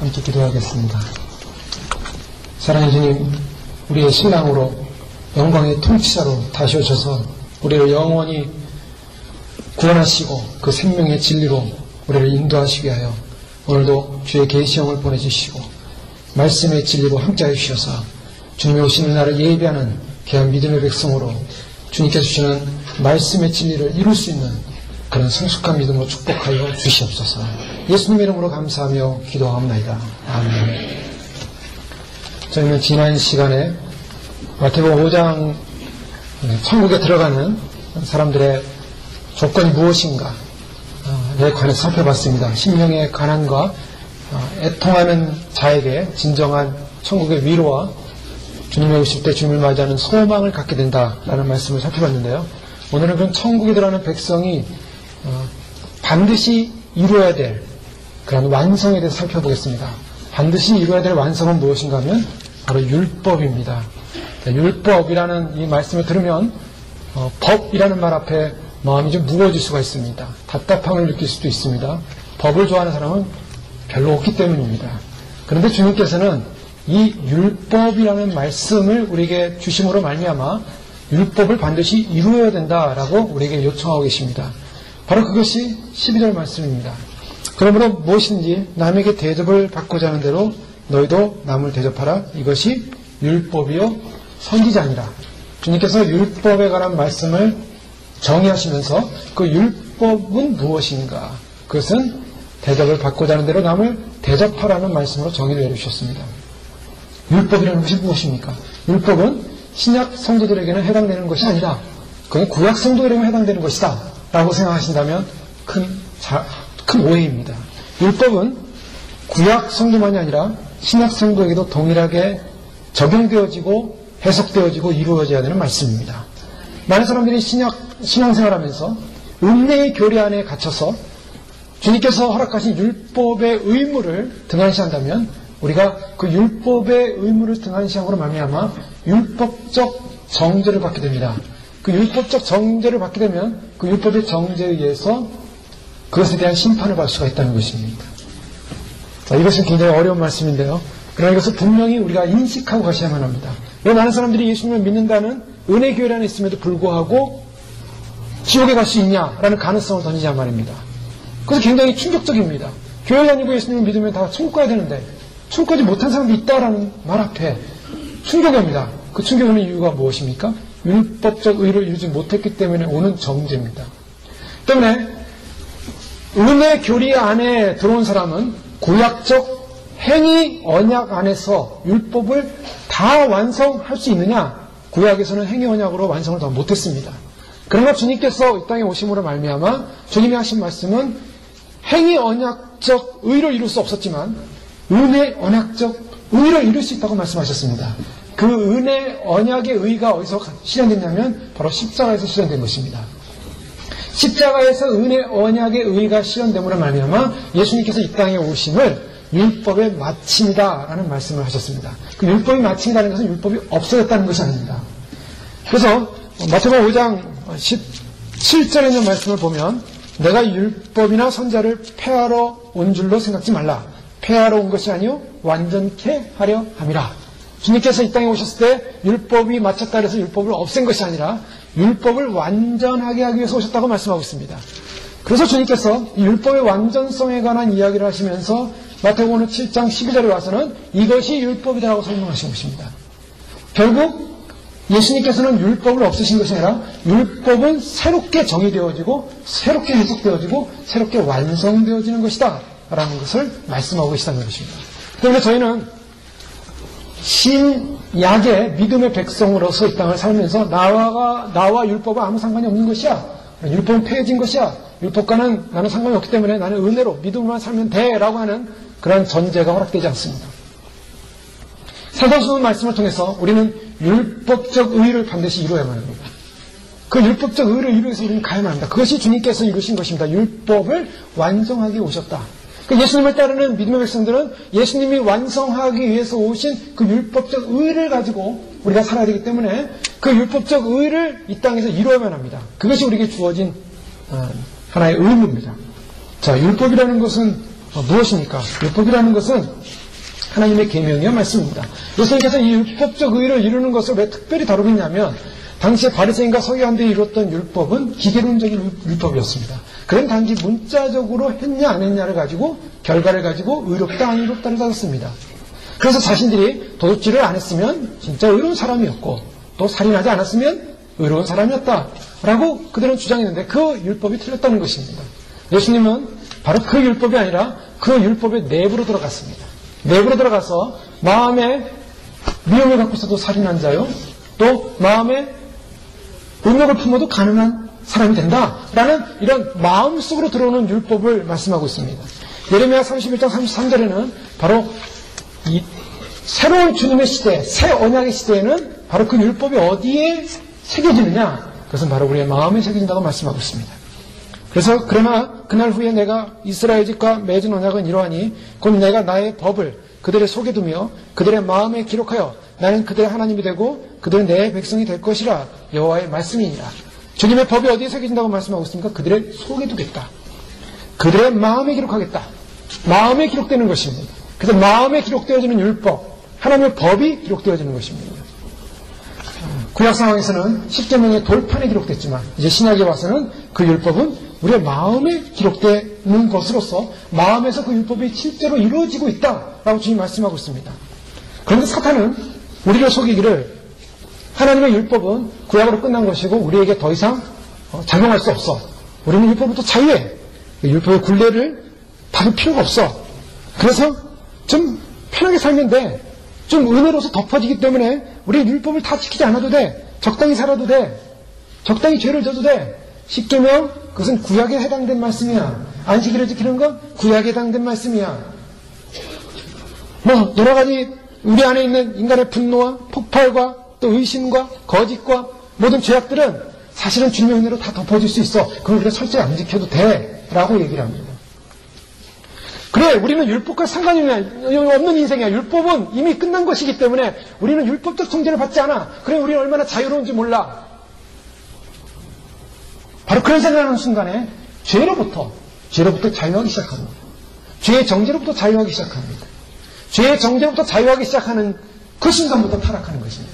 함께 기도하겠습니다. 사랑하는 주님, 우리의 신랑으로 영광의 통치자로 다시 오셔서 우리를 영원히 구원하시고 그 생명의 진리로 우리를 인도하시기 위하여 오늘도 주의 계시형을 보내주시고 말씀의 진리로 함께하여 주셔서 주님이 오시는 날을 예비하는 귀한 믿음의 백성으로 주님께서 주시는 말씀의 진리를 이룰 수 있는 그런 성숙한 믿음으로 축복하여 주시옵소서. 예수님의 이름으로 감사하며 기도하옵나이다. 아멘. 저희는 지난 시간에 마태복음 5장 천국에 들어가는 사람들의 조건이 무엇인가에 관해서 살펴봤습니다. 심령의 가난과 애통하는 자에게 진정한 천국의 위로와 주님이 오실 때 주님을 맞이하는 소망을 갖게 된다라는 말씀을 살펴봤는데요. 오늘은 그런 천국에 들어가는 백성이 반드시 이루어야 될 그런 완성에 대해서 살펴보겠습니다. 반드시 이루어야 될 완성은 무엇인가 하면 바로 율법입니다. 율법이라는 이 말씀을 들으면 법이라는 말 앞에 마음이 좀 무거워질 수가 있습니다. 답답함을 느낄 수도 있습니다. 법을 좋아하는 사람은 별로 없기 때문입니다. 그런데 주님께서는 이 율법이라는 말씀을 우리에게 주심으로 말미암아 율법을 반드시 이루어야 된다라고 우리에게 요청하고 계십니다. 바로 그것이 12절 말씀입니다. 그러므로 무엇인지 남에게 대접을 받고자 하는 대로 너희도 남을 대접하라. 이것이 율법이요 선지자니라. 주님께서 율법에 관한 말씀을 정의하시면서 그 율법은 무엇인가? 그것은 대접을 받고자 하는 대로 남을 대접하라는 말씀으로 정의를 내려주셨습니다. 율법이라는 것이 무엇입니까? 율법은 신약 성도들에게는 해당되는 것이 아니라 그건 구약 성도들에게만 해당되는 것이다 라고 생각하신다면 큰 오해입니다. 율법은 구약 성도만이 아니라 신약 성도에게도 동일하게 적용되어지고 해석되어지고 이루어져야 되는 말씀입니다. 많은 사람들이 신앙생활하면서 은혜의 교리 안에 갇혀서 주님께서 허락하신 율법의 의무를 등한시한다면 우리가 그 율법의 의무를 등한시함으로 말미암아 율법적 정죄를 받게 됩니다. 그 율법적 정죄를 받게 되면 그 율법의 정죄에 의해서 그것에 대한 심판을 받을 수가 있다는 것입니다. 자, 이것은 굉장히 어려운 말씀인데요. 그러나 이것을 분명히 우리가 인식하고 가셔야만 합니다. 왜 많은 사람들이 예수님을 믿는다는 은혜 교회 안에 있음에도 불구하고 지옥에 갈 수 있냐라는 가능성을 던지자 말입니다. 그것은 굉장히 충격적입니다. 교회 다니고 예수님을 믿으면 다 천국 가야 되는데 천국 가지 못한 사람도 있다라는 말 앞에 충격입니다. 그 충격의 이유가 무엇입니까? 율법적 의를 이루지 못했기 때문에 오는 정죄입니다. 때문에 은혜 교리 안에 들어온 사람은 구약적 행위 언약 안에서 율법을 다 완성할 수 있느냐? 구약에서는 행위 언약으로 완성을 더 못했습니다. 그러나 주님께서 이 땅에 오심으로 말미암아 주님이 하신 말씀은 행위 언약적 의를 이룰 수 없었지만 은혜 언약적 의를 이룰 수 있다고 말씀하셨습니다. 그 은혜 언약의 의가 어디서 실현됐냐면 바로 십자가에서 실현된 것입니다. 십자가에서 은혜 언약의 의가 실현됨으로 말미암아 예수님께서 이 땅에 오심을 율법의 마침이다라는 말씀을 하셨습니다. 그 율법이 마침이라는 것은 율법이 없어졌다는 것이 아닙니다. 그래서 마태복음 5장 17절에 있는 말씀을 보면 내가 율법이나 선자를 폐하러 온 줄로 생각지 말라. 폐하러 온 것이 아니요 완전케 하려 함이라. 주님께서 이 땅에 오셨을 때 율법이 마쳤다 해서 율법을 없앤 것이 아니라 율법을 완전하게 하기 위해서 오셨다고 말씀하고 있습니다. 그래서 주님께서 이 율법의 완전성에 관한 이야기를 하시면서 마태복음 7장 12절에 와서는 이것이 율법이다라고 설명하신 것입니다. 결국 예수님께서는 율법을 없애신 것이 아니라 율법은 새롭게 정의되어지고 새롭게 해석되어지고 새롭게 완성되어지는 것이다 라는 것을 말씀하고 계시다는 것입니다. 그런데 저희는 신약의 믿음의 백성으로서 이 땅을 살면서 나와 율법과 아무 상관이 없는 것이야. 율법은 폐해진 것이야. 율법과는 나는 상관이 없기 때문에 나는 은혜로 믿음으로만 살면 돼 라고 하는 그런 전제가 허락되지 않습니다. 사도수는 말씀을 통해서 우리는 율법적 의를 반드시 이루어야만 합니다. 그 율법적 의를 이루기 위해서 우리는 가야만 합니다. 그것이 주님께서 이루신 것입니다. 율법을 완성하기 오셨다. 그 예수님을 따르는 믿음의 백성들은 예수님이 완성하기 위해서 오신 그 율법적 의를 가지고 우리가 살아야 되기 때문에 그 율법적 의를 이 땅에서 이루어야만 합니다. 그것이 우리에게 주어진 하나의 의무입니다. 자, 율법이라는 것은 무엇입니까? 율법이라는 것은 하나님의 계명이요 말씀입니다. 예수님께서 이 율법적 의를 이루는 것을 왜 특별히 다루겠냐면 당시에 바리새인과 서기관들이 이뤘던 율법은 기계론적인 율법이었습니다. 그런 단지 문자적으로 했냐 안 했냐를 가지고 결과를 가지고 의롭다 안 의롭다를 따졌습니다. 그래서 자신들이 도둑질을 안 했으면 진짜 의로운 사람이었고 또 살인하지 않았으면 의로운 사람이었다라고 그들은 주장했는데 그 율법이 틀렸다는 것입니다. 예수님은 바로 그 율법이 아니라 그 율법의 내부로 들어갔습니다. 내부로 들어가서 마음에 미움을 갖고서도 살인한 자요 또 마음에 음욕을 품어도 가능한 사람이 된다라는 이런 마음속으로 들어오는 율법을 말씀하고 있습니다. 예레미야 31장 33절에는 바로 이 새로운 주님의 시대, 새 언약의 시대에는 바로 그 율법이 어디에 새겨지느냐? 그것은 바로 우리의 마음에 새겨진다고 말씀하고 있습니다. 그래서 그러나 그날 후에 내가 이스라엘 집과 맺은 언약은 이러하니 곧 내가 나의 법을 그들의 속에 두며 그들의 마음에 기록하여 나는 그들의 하나님이 되고 그들은 내 백성이 될 것이라 여호와의 말씀이니라. 주님의 법이 어디에 새겨진다고 말씀하고 있습니까? 그들의 속에 두겠다. 그들의 마음에 기록하겠다. 마음에 기록되는 것입니다. 그래서 마음에 기록되어지는 율법, 하나님의 법이 기록되어지는 것입니다. 구약 상황에서는 십계명의 돌판에 기록됐지만 이제 신약에 와서는 그 율법은 우리의 마음에 기록되는 것으로서 마음에서 그 율법이 실제로 이루어지고 있다라고 주님 말씀하고 있습니다. 그런데 사탄은 우리를 속이기를 하나님의 율법은 구약으로 끝난 것이고 우리에게 더 이상 작용할 수 없어. 우리는 율법부터 자유해. 율법의 굴레를 받을 필요가 없어. 그래서 좀 편하게 살면 돼. 좀 은혜로서 덮어지기 때문에 우리 율법을 다 지키지 않아도 돼. 적당히 살아도 돼. 적당히 죄를 져도 돼. 십계명 그것은 구약에 해당된 말씀이야. 안식일을 지키는 건 구약에 해당된 말씀이야. 뭐 여러 가지 우리 안에 있는 인간의 분노와 폭발과 또 의심과 거짓과 모든 죄악들은 사실은 주님의 은혜로 다 덮어질 수 있어. 그걸 우리가 철저히 안 지켜도 돼. 라고 얘기를 합니다. 그래, 우리는 율법과 상관이 없는 인생이야. 율법은 이미 끝난 것이기 때문에 우리는 율법적 통제를 받지 않아. 그래, 우리는 얼마나 자유로운지 몰라. 바로 그런 생각하는 순간에 죄로부터 자유하기 시작합니다. 죄의 정죄로부터 자유하기 시작합니다. 죄의 정죄로부터 자유하기 시작하는 그 순간부터 타락하는 것입니다.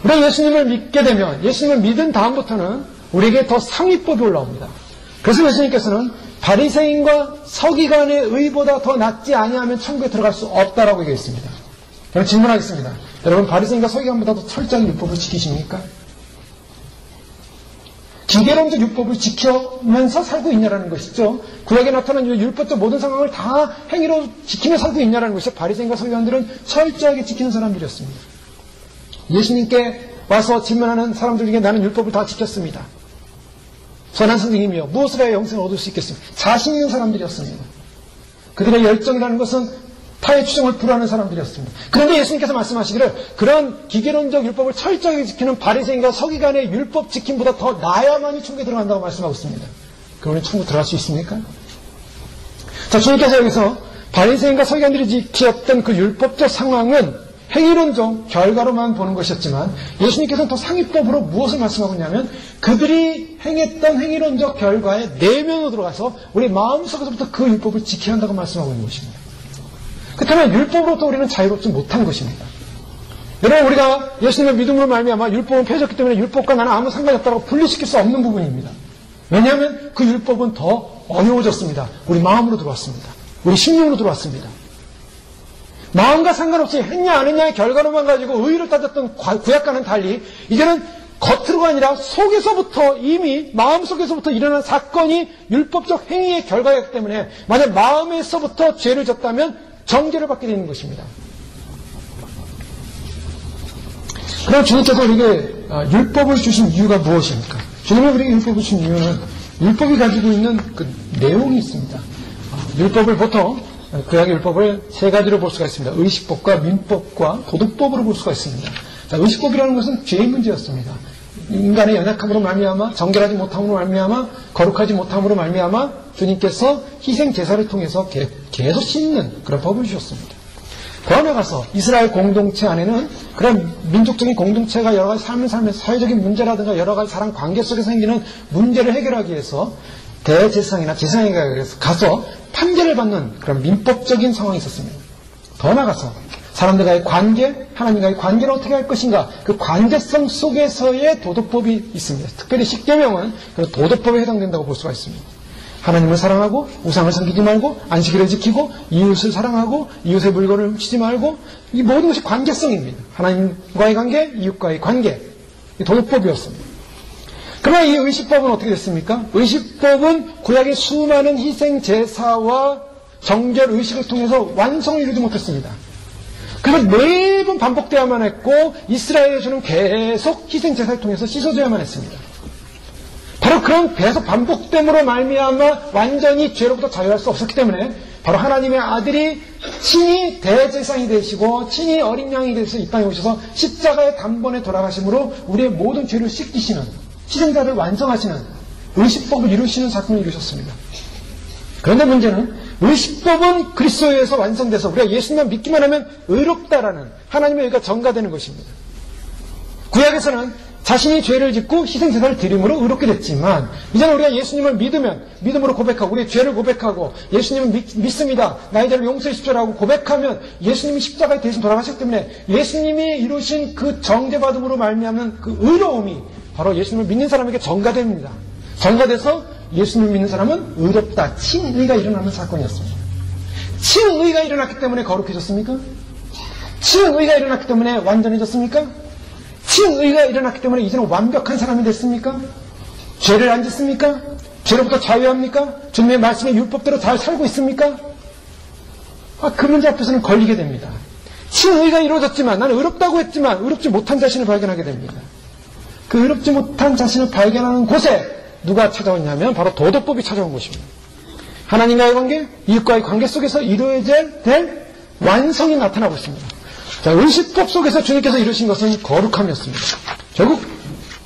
우리가 예수님을 믿게 되면 예수님을 믿은 다음부터는 우리에게 더 상위법이 올라옵니다. 그래서 예수님께서는 바리새인과 서기관의 의보다 더 낫지 아니하면 천국에 들어갈 수 없다라고 얘기했습니다. 그럼 질문하겠습니다. 여러분 바리새인과 서기관보다 더 철저한 율법을 지키십니까? 기계론적 율법을 지키면서 살고 있냐라는 것이죠. 구약에 나타난 율법적 모든 상황을 다 행위로 지키며 살고 있냐라는 것이죠. 바리새인과 서기관들은 철저하게 지키는 사람들이었습니다. 예수님께 와서 질문하는 사람들 중에 나는 율법을 다 지켰습니다. 선한 선생님이요 무엇을 해야 영생을 얻을 수 있겠습니까? 자신 있는 사람들이었습니다. 그들의 열정이라는 것은 타의 추종을 불허하는 사람들이었습니다. 그런데 예수님께서 말씀하시기를 그런 기계론적 율법을 철저하게 지키는 바리새인과 서기관의 율법 지킴보다 더 나야만이 천국에 들어간다고 말씀하고 있습니다. 그러면 천국 들어갈 수 있습니까? 자, 주님께서 여기서 바리새인과 서기관들이 지켰던 그 율법적 상황은 행위론적 결과로만 보는 것이었지만 예수님께서는 더 상위법으로 무엇을 말씀하고 있냐면 그들이 행했던 행위론적 결과의 내면으로 들어가서 우리 마음속에서부터 그 율법을 지켜야 한다고 말씀하고 있는 것입니다. 그렇다면 율법으로부터 우리는 자유롭지 못한 것입니다. 여러분 우리가 예수님의 믿음으로 말미암아 율법은 폐해졌기 때문에 율법과 나는 아무 상관이 없다고 분리시킬 수 없는 부분입니다. 왜냐하면 그 율법은 더 어려워졌습니다. 우리 마음으로 들어왔습니다. 우리 심령으로 들어왔습니다. 마음과 상관없이 했냐 안 했냐의 결과로만 가지고 의의를 따졌던 구약과는 달리 이제는 겉으로가 아니라 속에서부터 이미 마음속에서부터 일어난 사건이 율법적 행위의 결과였기 때문에 만약 마음에서부터 죄를 졌다면 정죄를 받게 되는 것입니다. 그럼 주님께서 우리에게 율법을 주신 이유가 무엇입니까? 주님이 우리에게 율법을 주신 이유는 율법이 가지고 있는 그 내용이 있습니다. 율법을 보통 구약의 율법을 세 가지로 볼 수가 있습니다. 의식법과 민법과 도덕법으로 볼 수가 있습니다. 자, 의식법이라는 것은 죄의 문제였습니다. 인간의 연약함으로 말미암아 정결하지 못함으로 말미암아 거룩하지 못함으로 말미암아 주님께서 희생 제사를 통해서 계속 씻는 그런 법을 주셨습니다. 더 나아가서 이스라엘 공동체 안에는 그런 민족적인 공동체가 여러 가지 삶을 살면서 사회적인 문제라든가 여러 가지 사람 관계 속에서 생기는 문제를 해결하기 위해서 대제사장이나 제사장에게 가서 판결을 받는 그런 민법적인 상황이 있었습니다. 더 나아가서 사람들과의 관계, 하나님과의 관계를 어떻게 할 것인가, 그 관계성 속에서의 도덕법이 있습니다. 특별히 십계명은 그 도덕법에 해당된다고 볼 수가 있습니다. 하나님을 사랑하고 우상을 섬기지 말고 안식일을 지키고 이웃을 사랑하고 이웃의 물건을 훔치지 말고, 이 모든 것이 관계성입니다. 하나님과의 관계, 이웃과의 관계, 이 도덕법이었습니다. 그러나 이 의식법은 어떻게 됐습니까? 의식법은 구약의 수많은 희생 제사와 정결 의식을 통해서 완성을 이루지 못했습니다. 그래서 매번 반복되어야만 했고 이스라엘에서는 계속 희생 제사를 통해서 씻어줘야만 했습니다. 바로 그런 계속 반복됨으로 말미암아 완전히 죄로부터 자유할 수 없었기 때문에 바로 하나님의 아들이 친히 대제사장이 되시고 친히 어린 양이 되셔서 이 땅에 오셔서 십자가의 단번에 돌아가심으로 우리의 모든 죄를 씻기시는, 희생자를 완성하시는 의식법을 이루시는 사건을 이루셨습니다. 그런데 문제는 의식법은 그리스도에 의해서 완성돼서 우리가 예수님만 믿기만 하면 의롭다라는 하나님의 의가 전가되는 것입니다. 구약에서는 자신이 죄를 짓고 희생제사를 드림으로 의롭게 됐지만 이제는 우리가 예수님을 믿으면 믿음으로 고백하고 우리의 죄를 고백하고 예수님을 믿습니다. 나의 죄를 용서해 주십시오라고 고백하면 예수님이 십자가에 대신 돌아가셨기 때문에 예수님이 이루신 그 정죄받음으로 말미암는 그 의로움이 바로 예수님을 믿는 사람에게 전가됩니다. 전가돼서 예수님을 믿는 사람은 의롭다, 친의가 일어나는 사건이었습니다. 친의가 일어났기 때문에 거룩해졌습니까? 친의가 일어났기 때문에 완전해졌습니까? 친의가 일어났기 때문에 이제는 완벽한 사람이 됐습니까? 죄를 안 짓습니까? 죄로부터 자유합니까? 주님의 말씀의 율법대로 잘 살고 있습니까? 그 문제 앞에서는 걸리게 됩니다. 친의가 이루어졌지만 나는 의롭다고 했지만 의롭지 못한 자신을 발견하게 됩니다. 그 의롭지 못한 자신을 발견하는 곳에 누가 찾아왔냐면 바로 도덕법이 찾아온 것입니다. 하나님과의 관계, 이웃과의 관계 속에서 이루어져야 될 완성이 나타나고 있습니다. 자, 의식법 속에서 주님께서 이루신 것은 거룩함이었습니다. 결국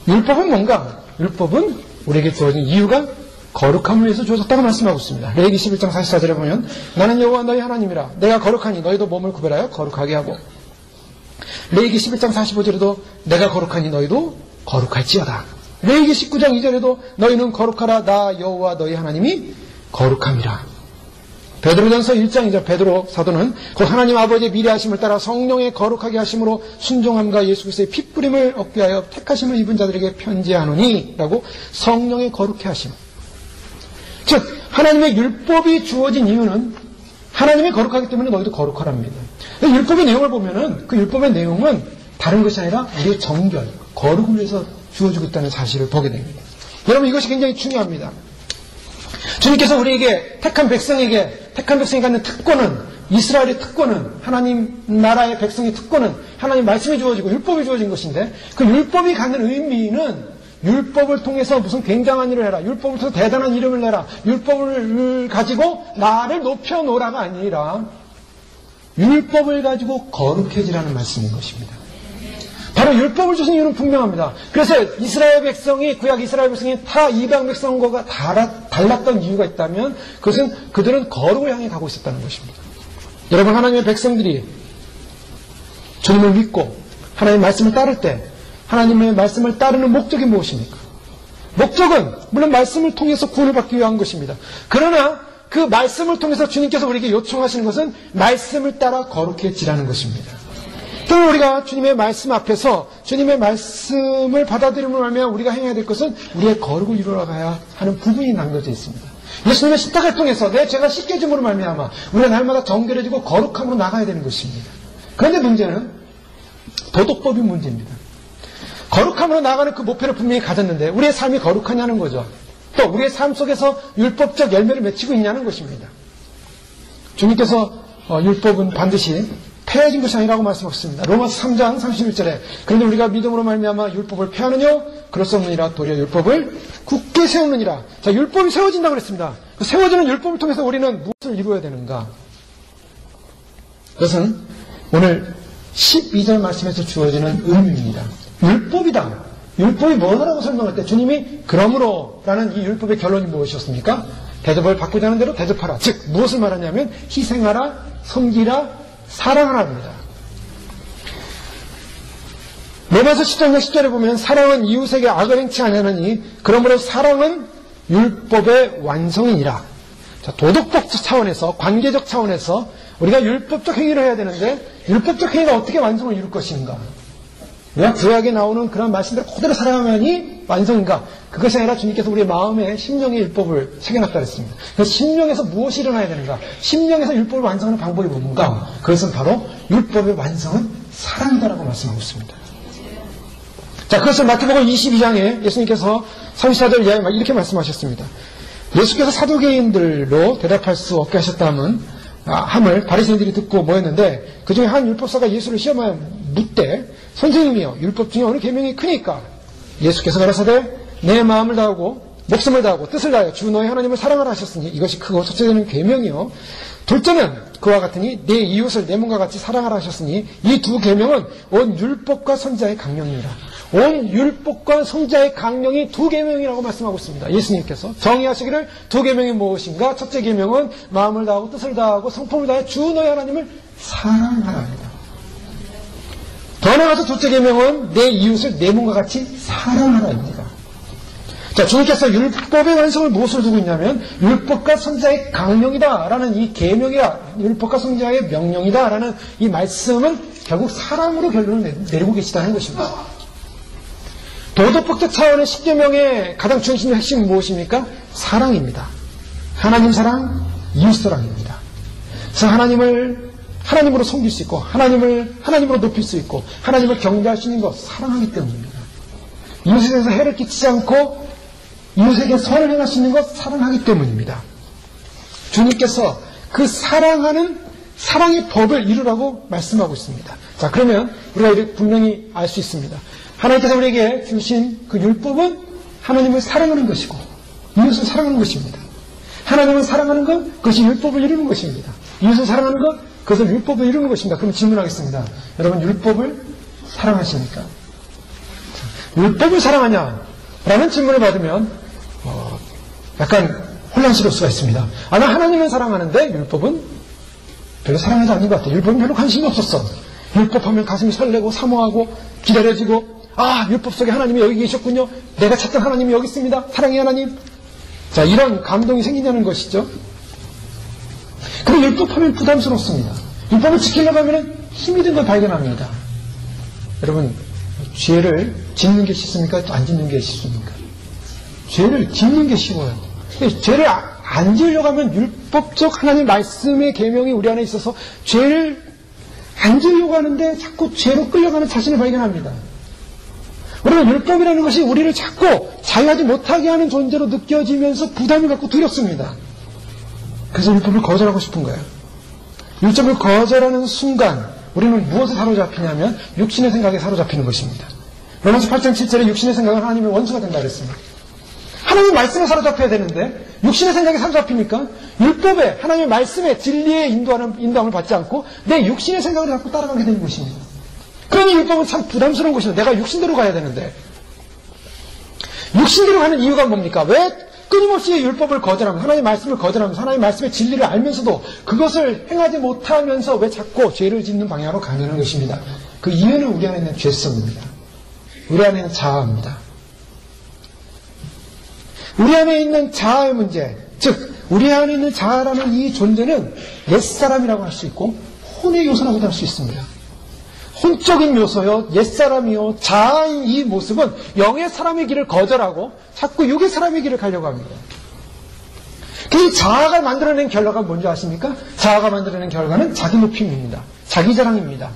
율법은 뭔가? 율법은 우리에게 주어진 이유가 거룩함을 위해서 주어졌다고 말씀하고 있습니다. 레위기 11장 44절에 보면 나는 여호와 너희 하나님이라 내가 거룩하니 너희도 몸을 구별하여 거룩하게 하고, 레위기 11장 45절에도 내가 거룩하니 너희도 거룩할지어다. 레위기 19장 2절에도 너희는 거룩하라 나 여호와 너희 하나님이 거룩함이라. 베드로전서 1장 2절 베드로 사도는 곧 하나님 아버지의 미래하심을 따라 성령의 거룩하게 하심으로 순종함과 예수 그리스도의 핏부림을 얻게 하여 택하심을 입은 자들에게 편지하노니 라고 성령의 거룩해 하심. 즉 하나님의 율법이 주어진 이유는 하나님이 거룩하기 때문에 너희도 거룩하랍니다. 율법의 내용을 보면은 그 율법의 내용은 다른 것이 아니라 우리의 정결, 거룩을 위해서 주어지고 있다는 사실을 보게 됩니다. 여러분 이것이 굉장히 중요합니다. 주님께서 우리에게 택한 백성에게 갖는 특권은, 이스라엘의 특권은, 하나님 나라의 백성의 특권은 하나님 말씀이 주어지고 율법이 주어진 것인데, 그 율법이 갖는 의미는 율법을 통해서 무슨 굉장한 일을 해라, 율법을 통해서 대단한 이름을 내라, 율법을 가지고 나를 높여놓으라가 아니라 율법을 가지고 거룩해지라는 말씀인 것입니다. 바로 율법을 주신 이유는 분명합니다. 그래서 이스라엘 백성이, 구약 이스라엘 백성이 타 이방 백성과 달랐던 이유가 있다면 그것은 그들은 거룩을 향해 가고 있었다는 것입니다. 여러분, 하나님의 백성들이 주님을 믿고 하나님의 말씀을 따를 때 하나님의 말씀을 따르는 목적이 무엇입니까? 목적은 물론 말씀을 통해서 구원을 받기 위한 것입니다. 그러나 그 말씀을 통해서 주님께서 우리에게 요청하시는 것은 말씀을 따라 거룩해지라는 것입니다. 또 우리가 주님의 말씀 앞에서 주님의 말씀을 받아들임으로 말미암아 우리가 행해야 될 것은 우리의 거룩을 이루어가야 하는 부분이 남겨져 있습니다. 예수님의 십자가를 통해서 내 죄가 씻겨짐으로 말미암아 우리가 날마다 정결해지고 거룩함으로 나가야 되는 것입니다. 그런데 문제는 도덕법이 문제입니다. 거룩함으로 나가는 그 목표를 분명히 가졌는데 우리의 삶이 거룩하냐는 거죠. 또 우리의 삶 속에서 율법적 열매를 맺히고 있냐는 것입니다. 주님께서 율법은 반드시 폐해진 것이 아니라고 말씀하셨습니다. 로마서 3장 31절에 그런데 우리가 믿음으로 말미암아 율법을 폐하느냐? 그럴 수 없느니라. 도리어 율법을 굳게 세우느니라. 자, 율법이 세워진다고 그랬습니다. 그 세워지는 율법을 통해서 우리는 무엇을 이루어야 되는가? 그것은 오늘 12절 말씀에서 주어지는 의미입니다. 율법이다. 율법이 뭐라고 설명할 때 주님이 그러므로 라는 이 율법의 결론이 무엇이었습니까? 대접을 받고자 하는 대로 대접하라. 즉 무엇을 말하냐면 희생하라, 섬기라, 사랑하랍니다. 로마서 10장 10절에 보면 사랑은 이웃에게 악을 행치 아니하느니 그러므로 사랑은 율법의 완성이니라. 자, 도덕적 차원에서, 관계적 차원에서 우리가 율법적 행위를 해야 되는데 율법적 행위가 어떻게 완성을 이룰 것인가? 우리가 구약에 나오는 그런 말씀들을 그대로 살아가면이 완성인가? 그것이 아니라 주님께서 우리의 마음에 심령의 율법을 새겨놨다 그랬습니다. 그래서 심령에서 무엇이 일어나야 되는가? 심령에서 율법을 완성하는 방법이 뭔가? 그것은 바로 율법의 완성은 사랑이다라고 말씀하고 있습니다. 자, 그것을 마태복음 22장에 예수님께서 34절 이하에 이렇게 말씀하셨습니다. 예수께서 사두개인들로 대답할 수 없게 함을 바리새인들이 듣고 모였는데 그 중에 한 율법사가 예수를 시험하여 묻되 선생님이여 율법 중에 어느 계명이 크니까? 예수께서 가라사대 내 마음을 다하고 목숨을 다하고 뜻을 다하여 주 너의 하나님을 사랑하라 하셨으니 이것이 크고 첫째는 계명이요 둘째는 그와 같으니 내 이웃을 내 몸과 같이 사랑하라 하셨으니 이 두 계명은 온 율법과 선지자의 강령이라. 온 율법과 선지자의 강령이 두 계명이라고 말씀하고 있습니다. 예수님께서 정의하시기를 두 계명이 무엇인가? 첫째 계명은 마음을 다하고 뜻을 다하고 성품을 다해 주 너의 하나님을 사랑하라입니다. 더 나아가서 둘째 계명은 내 이웃을 내 몸과 같이 사랑하라입니다. 자, 주님께서 율법의 완성을 무엇을 두고 있냐면 율법과 선지자의 강령이다라는 이 계명이라, 율법과 선지자의 명령이다라는 이 말씀은 결국 사랑으로 결론을 내리고 계시다는 것입니다. 도덕법적 차원의 10계명의 가장 중심의 핵심은 무엇입니까? 사랑입니다. 하나님 사랑, 이웃 사랑입니다. 그래서 하나님으로 섬길 수 있고 하나님으로 높일 수 있고 하나님을 경배할 수 있는 것 사랑하기 때문입니다. 이웃에 대해서 해를 끼치지 않고 이웃에게 선을 행할 수 있는 것 사랑하기 때문입니다. 주님께서 그 사랑의 법을 이루라고 말씀하고 있습니다. 자, 그러면 우리가 이렇게 분명히 알 수 있습니다. 하나님께서 우리에게 주신 그 율법은 하나님을 사랑하는 것이고 이웃을 사랑하는 것입니다. 하나님을 사랑하는 것, 그것이 율법을 이루는 것입니다. 이웃을 사랑하는 것, 그것을 율법을 이루는 것입니다. 그럼 질문하겠습니다. 여러분, 율법을 사랑하십니까? 율법을 사랑하냐? 라는 질문을 받으면 약간 혼란스러울 수가 있습니다. 나 하나님을 사랑하는데 율법은 별로 사랑하지 않는 것 같아. 율법은 별로 관심이 없었어. 율법하면 가슴이 설레고 사모하고 기다려지고 율법 속에 하나님이 여기 계셨군요. 내가 찾던 하나님이 여기 있습니다. 사랑의 하나님. 자, 이런 감동이 생기냐는 것이죠. 그리고 율법하면 부담스럽습니다. 율법을 지키려고 하면 힘이 든 걸 발견합니다. 여러분, 죄를 짓는 게 쉽습니까? 안 짓는 게 쉽습니까? 죄를 짓는 게 쉬워요. 죄를 안 지으려고 하면 율법적 하나님 말씀의 계명이 우리 안에 있어서 죄를 안 지으려고 하는데 자꾸 죄로 끌려가는 자신을 발견합니다. 우리는 율법이라는 것이 우리를 자꾸 자유하지 못하게 하는 존재로 느껴지면서 부담을 갖고 두렵습니다. 그래서 율법을 거절하고 싶은 거예요. 율법을 거절하는 순간 우리는 무엇에 사로잡히냐면 육신의 생각에 사로잡히는 것입니다. 로마서 8장 7절에 육신의 생각은 하나님의 원수가 된다 그랬습니다. 하나님의 말씀에 사로잡혀야 되는데 육신의 생각에 사로잡히니까 율법에 하나님의 말씀에 진리의 인도함을 받지 않고 내 육신의 생각을 갖고 따라가게 되는 것입니다. 그러니 율법은 참 부담스러운 것입니다. 내가 육신대로 가야 되는데 육신대로 가는 이유가 뭡니까? 왜 끊임없이 율법을 거절하면서 하나님의 말씀을 거절하면서 하나님의 말씀의 진리를 알면서도 그것을 행하지 못하면서 왜 자꾸 죄를 짓는 방향으로 가는 것입니다. 그 이유는 우리 안에 있는 죄성입니다. 우리 안에 있는 자아입니다. 우리 안에 있는 자아의 문제, 즉 우리 안에 있는 자아라는 이 존재는 옛사람이라고 할 수 있고 혼의 요소라고도 할 수 있습니다. 혼적인 요소요, 옛사람이요, 자아인 이 모습은 영의 사람의 길을 거절하고 자꾸 육의 사람의 길을 가려고 합니다. 그 자아가 만들어낸 결과가 뭔지 아십니까? 자아가 만들어낸 결과는 자기 높임입니다. 자기 자랑입니다.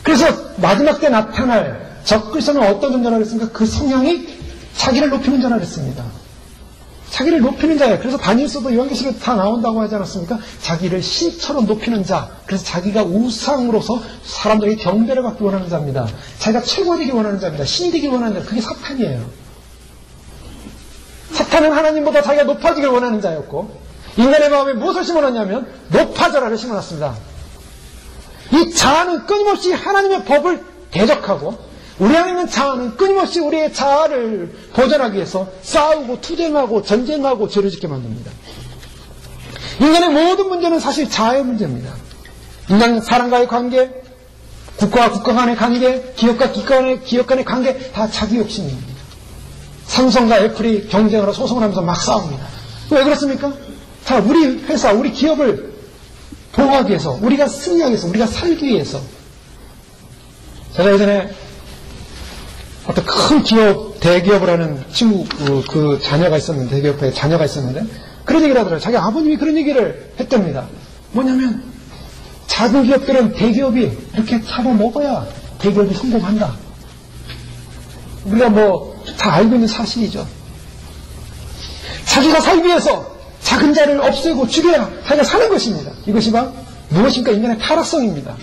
그래서 마지막 때 나타날 적그리스도는 어떤 존재라고 했습니까? 그 성향이 자기를 높이는 자라 그랬습니다. 자기를 높이는 자예요. 그래서 다니엘서도 요한계시록에 다 나온다고 하지 않았습니까? 자기를 신처럼 높이는 자. 그래서 자기가 우상으로서 사람들에게 경배를 받기 원하는 자입니다. 자기가 최고 되기 원하는 자입니다. 신이 되기 원하는 자. 그게 사탄이에요. 사탄은 하나님보다 자기가 높아지길 원하는 자였고 인간의 마음에 무엇을 심어놨냐면 높아져라를 심어놨습니다. 이 자아는 끊임없이 하나님의 법을 대적하고 우리 안에 있는 자아는 끊임없이 우리의 자아를 보존하기 위해서 싸우고 투쟁하고 전쟁하고 죄를 짓게 만듭니다. 인간의 모든 문제는 사실 자아의 문제입니다. 인간 사람과의 관계, 국가와 국가 간의 관계, 기업과 기업 간의 관계 다 자기 욕심입니다. 삼성과 애플이 경쟁하러 소송을 하면서 막 싸웁니다. 왜 그렇습니까? 자, 우리 회사, 우리 기업을 보호하기 위해서, 우리가 승리하기 위해서, 우리가 살기 위해서. 제가 예전에 어떤 큰 기업, 대기업을 하는 친구, 그 자녀가 있었는데, 대기업에 자녀가 있었는데, 그런 얘기를 하더라고요. 자기 아버님이 그런 얘기를 했답니다. 뭐냐면, 작은 기업들은 대기업이 이렇게 잡아먹어야 대기업이 성공한다. 우리가 다 알고 있는 사실이죠. 자기가 살기 위해서 작은 자를 없애고 죽여야 자기가 사는 것입니다. 이것이 바로 무엇인가? 인간의 타락성입니다.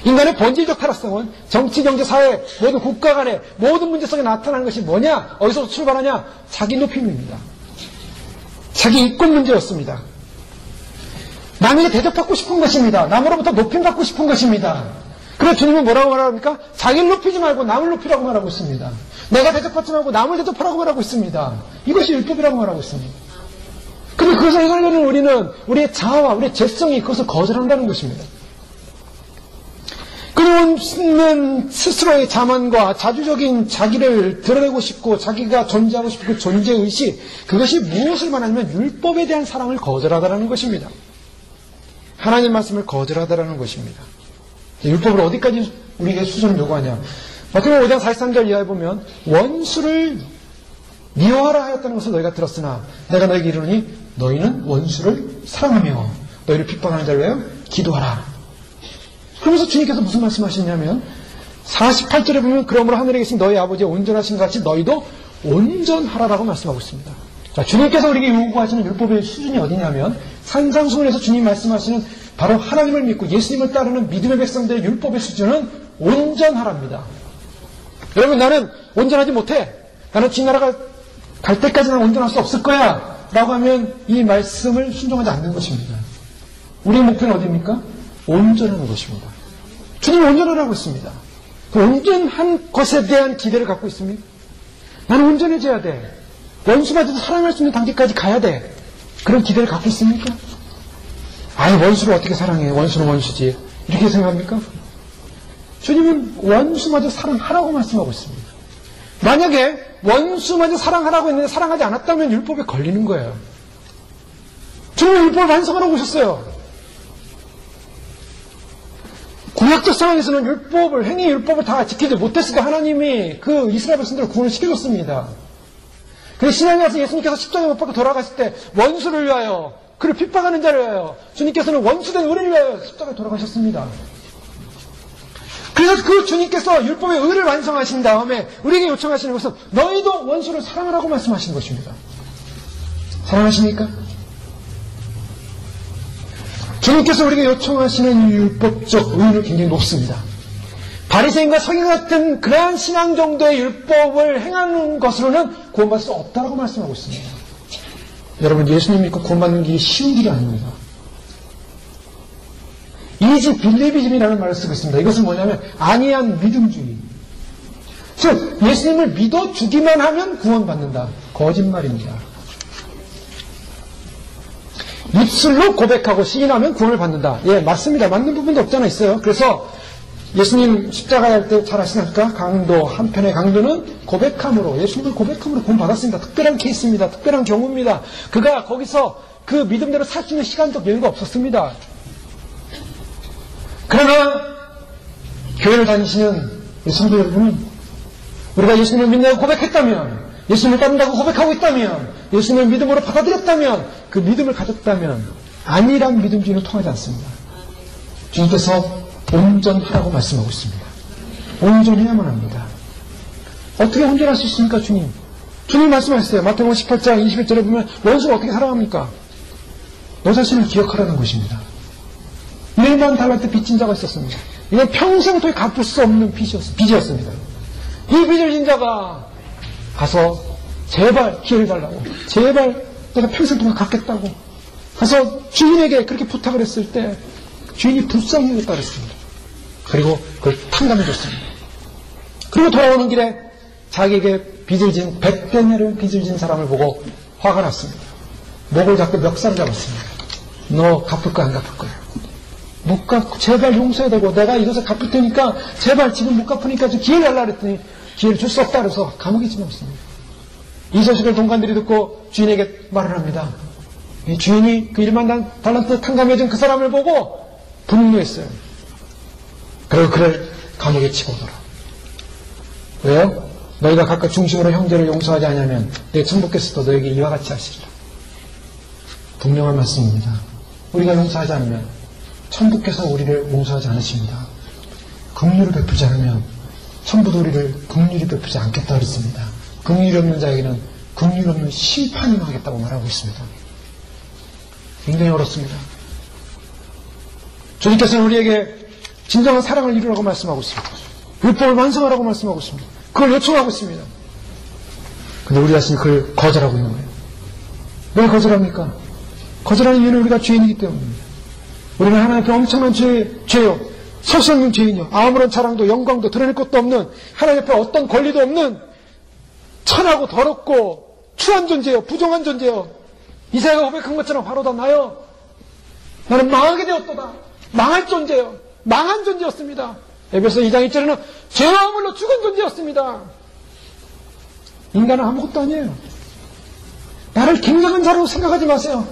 인간의 본질적 타락성은 정치, 경제, 사회, 모든 국가 간의 모든 문제 속에 나타나는 것이 뭐냐? 어디서 출발하냐? 자기 높임입니다. 자기 이권 문제였습니다. 남에게 대접받고 싶은 것입니다. 남으로부터 높임받고 싶은 것입니다. 그래서 주님은 뭐라고 말합니까? 자기를 높이지 말고 남을 높이라고 말하고 있습니다. 내가 대접받지 말고 남을 대접하라고 말하고 있습니다. 이것이 율법이라고 말하고 있습니다. 근데 그것을 해결하려는 우리는 우리의 자아와 우리의 죄성이 그것을 거절한다는 것입니다. 그는 스스로의 자만과 자주적인 자기를 드러내고 싶고 자기가 존재하고 싶고 그 존재의식, 그것이 무엇을 말하냐면 율법에 대한 사랑을 거절하다라는 것입니다. 하나님 말씀을 거절하다라는 것입니다. 율법을 어디까지 우리에게 수준을 요구하냐? 마태복음 5장 43절 이하에 보면 원수를 미워하라 하였다는 것을 너희가 들었으나 내가 너희에게 이르노니 너희는 원수를 사랑하며 너희를 핍박하는 자를 위하여 기도하라. 그러면서 주님께서 무슨 말씀하시냐면 48절에 보면 그러므로 하늘에 계신 너희 아버지의 온전하신 것 같이 너희도 온전하라라고 말씀하고 있습니다. 자, 주님께서 우리에게 요구하시는 율법의 수준이 어디냐면 산상수훈에서 주님 말씀하시는 바로 하나님을 믿고 예수님을 따르는 믿음의 백성들의 율법의 수준은 온전하랍니다. 여러분, 나는 온전하지 못해. 나는 뒷나라가 갈 때까지 는 온전할 수 없을 거야 라고 하면 이 말씀을 순종하지 않는 것입니다. 우리의 목표는 어디입니까? 온전하는 것입니다. 주님이 온전하라고 했습니다. 그 온전한 것에 대한 기대를 갖고 있습니까? 나는 온전해져야 돼. 원수마저도 사랑할 수 있는 단계까지 가야 돼. 그런 기대를 갖고 있습니까? 아예 원수를 어떻게 사랑해? 원수는 원수지. 이렇게 생각합니까? 주님은 원수마저 사랑하라고 말씀하고 있습니다. 만약에 원수마저 사랑하라고 했는데 사랑하지 않았다면 율법에 걸리는 거예요. 주님은 율법을 완성하라고 오셨어요. 구약적 상황에서는 행위 율법을 다 지키지 못했을 때 하나님이 그 이스라엘 백성들을 구원을 시켜줬습니다. 그래서 신앙에 와서 예수님께서 십자가에 못 박혀 돌아가실 때 원수를 위하여, 그를 핍박하는 자를 위하여, 주님께서는 원수된 우리를 위하여 십자가에 돌아가셨습니다. 그래서 그 주님께서 율법의 의를 완성하신 다음에 우리에게 요청하시는 것은 너희도 원수를 사랑하라고 말씀하시는 것입니다. 사랑하십니까? 주님께서 우리에게 요청하시는 율법적 의의는 굉장히 높습니다. 바리새인과 서기 같은 그러한 신앙 정도의 율법을 행하는 것으로는 구원받을 수 없다고 말씀하고 있습니다. 여러분, 예수님 믿고 구원받는 길이 쉬운 길이 아닙니다. 이지 빌리비즘이라는 말을 쓰고 있습니다. 이것은 뭐냐면 안이한 믿음주의. 즉 예수님을 믿어주기만 하면 구원받는다. 거짓말입니다. 입술로 고백하고 시인하면 구원을 받는다. 예, 맞습니다. 맞는 부분도 없지 않아 있어요. 그래서 예수님 십자가 할 때 잘 아시나까? 강도, 한편의 강도는 고백함으로, 예수님을 고백함으로 구원받았습니다. 특별한 케이스입니다. 특별한 경우입니다. 그가 거기서 그 믿음대로 살 수 있는 시간적 여유가 없었습니다. 그러나 교회를 다니시는 우리 성도 여러분은 우리가 예수님을 믿는다고 고백했다면, 예수님을 따른다고 고백하고 있다면, 예수님을 믿음으로 받아들였다면, 그 믿음을 가졌다면 아니란 믿음주의는 통하지 않습니다. 주님께서 온전하라고 말씀하고 있습니다. 온전해야만 합니다. 어떻게 온전할 수 있습니까, 주님? 주님 말씀하셨어요. 마태복음 18장 21절에 보면 원수를 어떻게 사랑합니까? 너 자신을 기억하라는 것입니다. 1만 달란트 빚진 자가 있었습니다. 이건 평생 도에 갚을 수 없는 빚이었습니다. 이 빚을 진 자가 가서 제발 기회를 달라고, 제발 내가 평생 동안 갚겠다고 가서 주인에게 그렇게 부탁을 했을 때 주인이 불쌍히 여겼다 그랬습니다. 그리고 그걸 탕감해줬습니다. 그리고 돌아오는 길에 자기에게 빚을 진 100데나리온 빚을 진 사람을 보고 화가 났습니다. 목을 잡고 멱살을 잡았습니다. 너 갚을 거야, 안 갚을 거야? 못 갚고 제발 용서해야 되고 내가 이것을 갚을 테니까 제발 지금 못 갚으니까 좀 기회를 달라 그랬더니 기회를 줄 수 없다 그래서 감옥에 집어넣습니다. 이 소식을 동관들이 듣고 주인에게 말을 합니다. 이 주인이 그 1만 달란트 탕감해준 그 사람을 보고 분노했어요. 그리고 그를 감옥에 집어넣어라. 왜요? 너희가 각각 중심으로 형제를 용서하지 않으면 내 천부께서도 너에게 이와 같이 하시리라. 분명한 말씀입니다. 우리가 용서하지 않으면 천부께서 우리를 용서하지 않으십니다. 긍휼을 베푸지 않으면 천부도 우리를 긍휼히 베푸지 않겠다 그랬습니다. 긍휼이 없는 자에게는 긍휼 없는 심판이 임하겠다고 말하고 있습니다. 굉장히 어렵습니다. 주님께서는 우리에게 진정한 사랑을 이루라고 말씀하고 있습니다. 율법을 완성하라고 말씀하고 있습니다. 그걸 요청하고 있습니다. 근데 우리 자신이 그걸 거절하고 있는 거예요. 왜 거절합니까? 거절하는 이유는 우리가 죄인이기 때문입니다. 우리는 하나님 앞에 엄청난 죄요. 설수 없는 죄인이요. 아무런 자랑도 영광도 드러낼 것도 없는, 하나님 앞에 어떤 권리도 없는 천하고 더럽고 추한 존재요. 부정한 존재요. 이사야가 고백한 것처럼 바로 다 나요. 나는 망하게 되었도다. 망할 존재요. 망한 존재였습니다. 에베소 2장 1절에는 죄와 허물로 죽은 존재였습니다. 인간은 아무것도 아니에요. 나를 굉장한 자로 생각하지 마세요.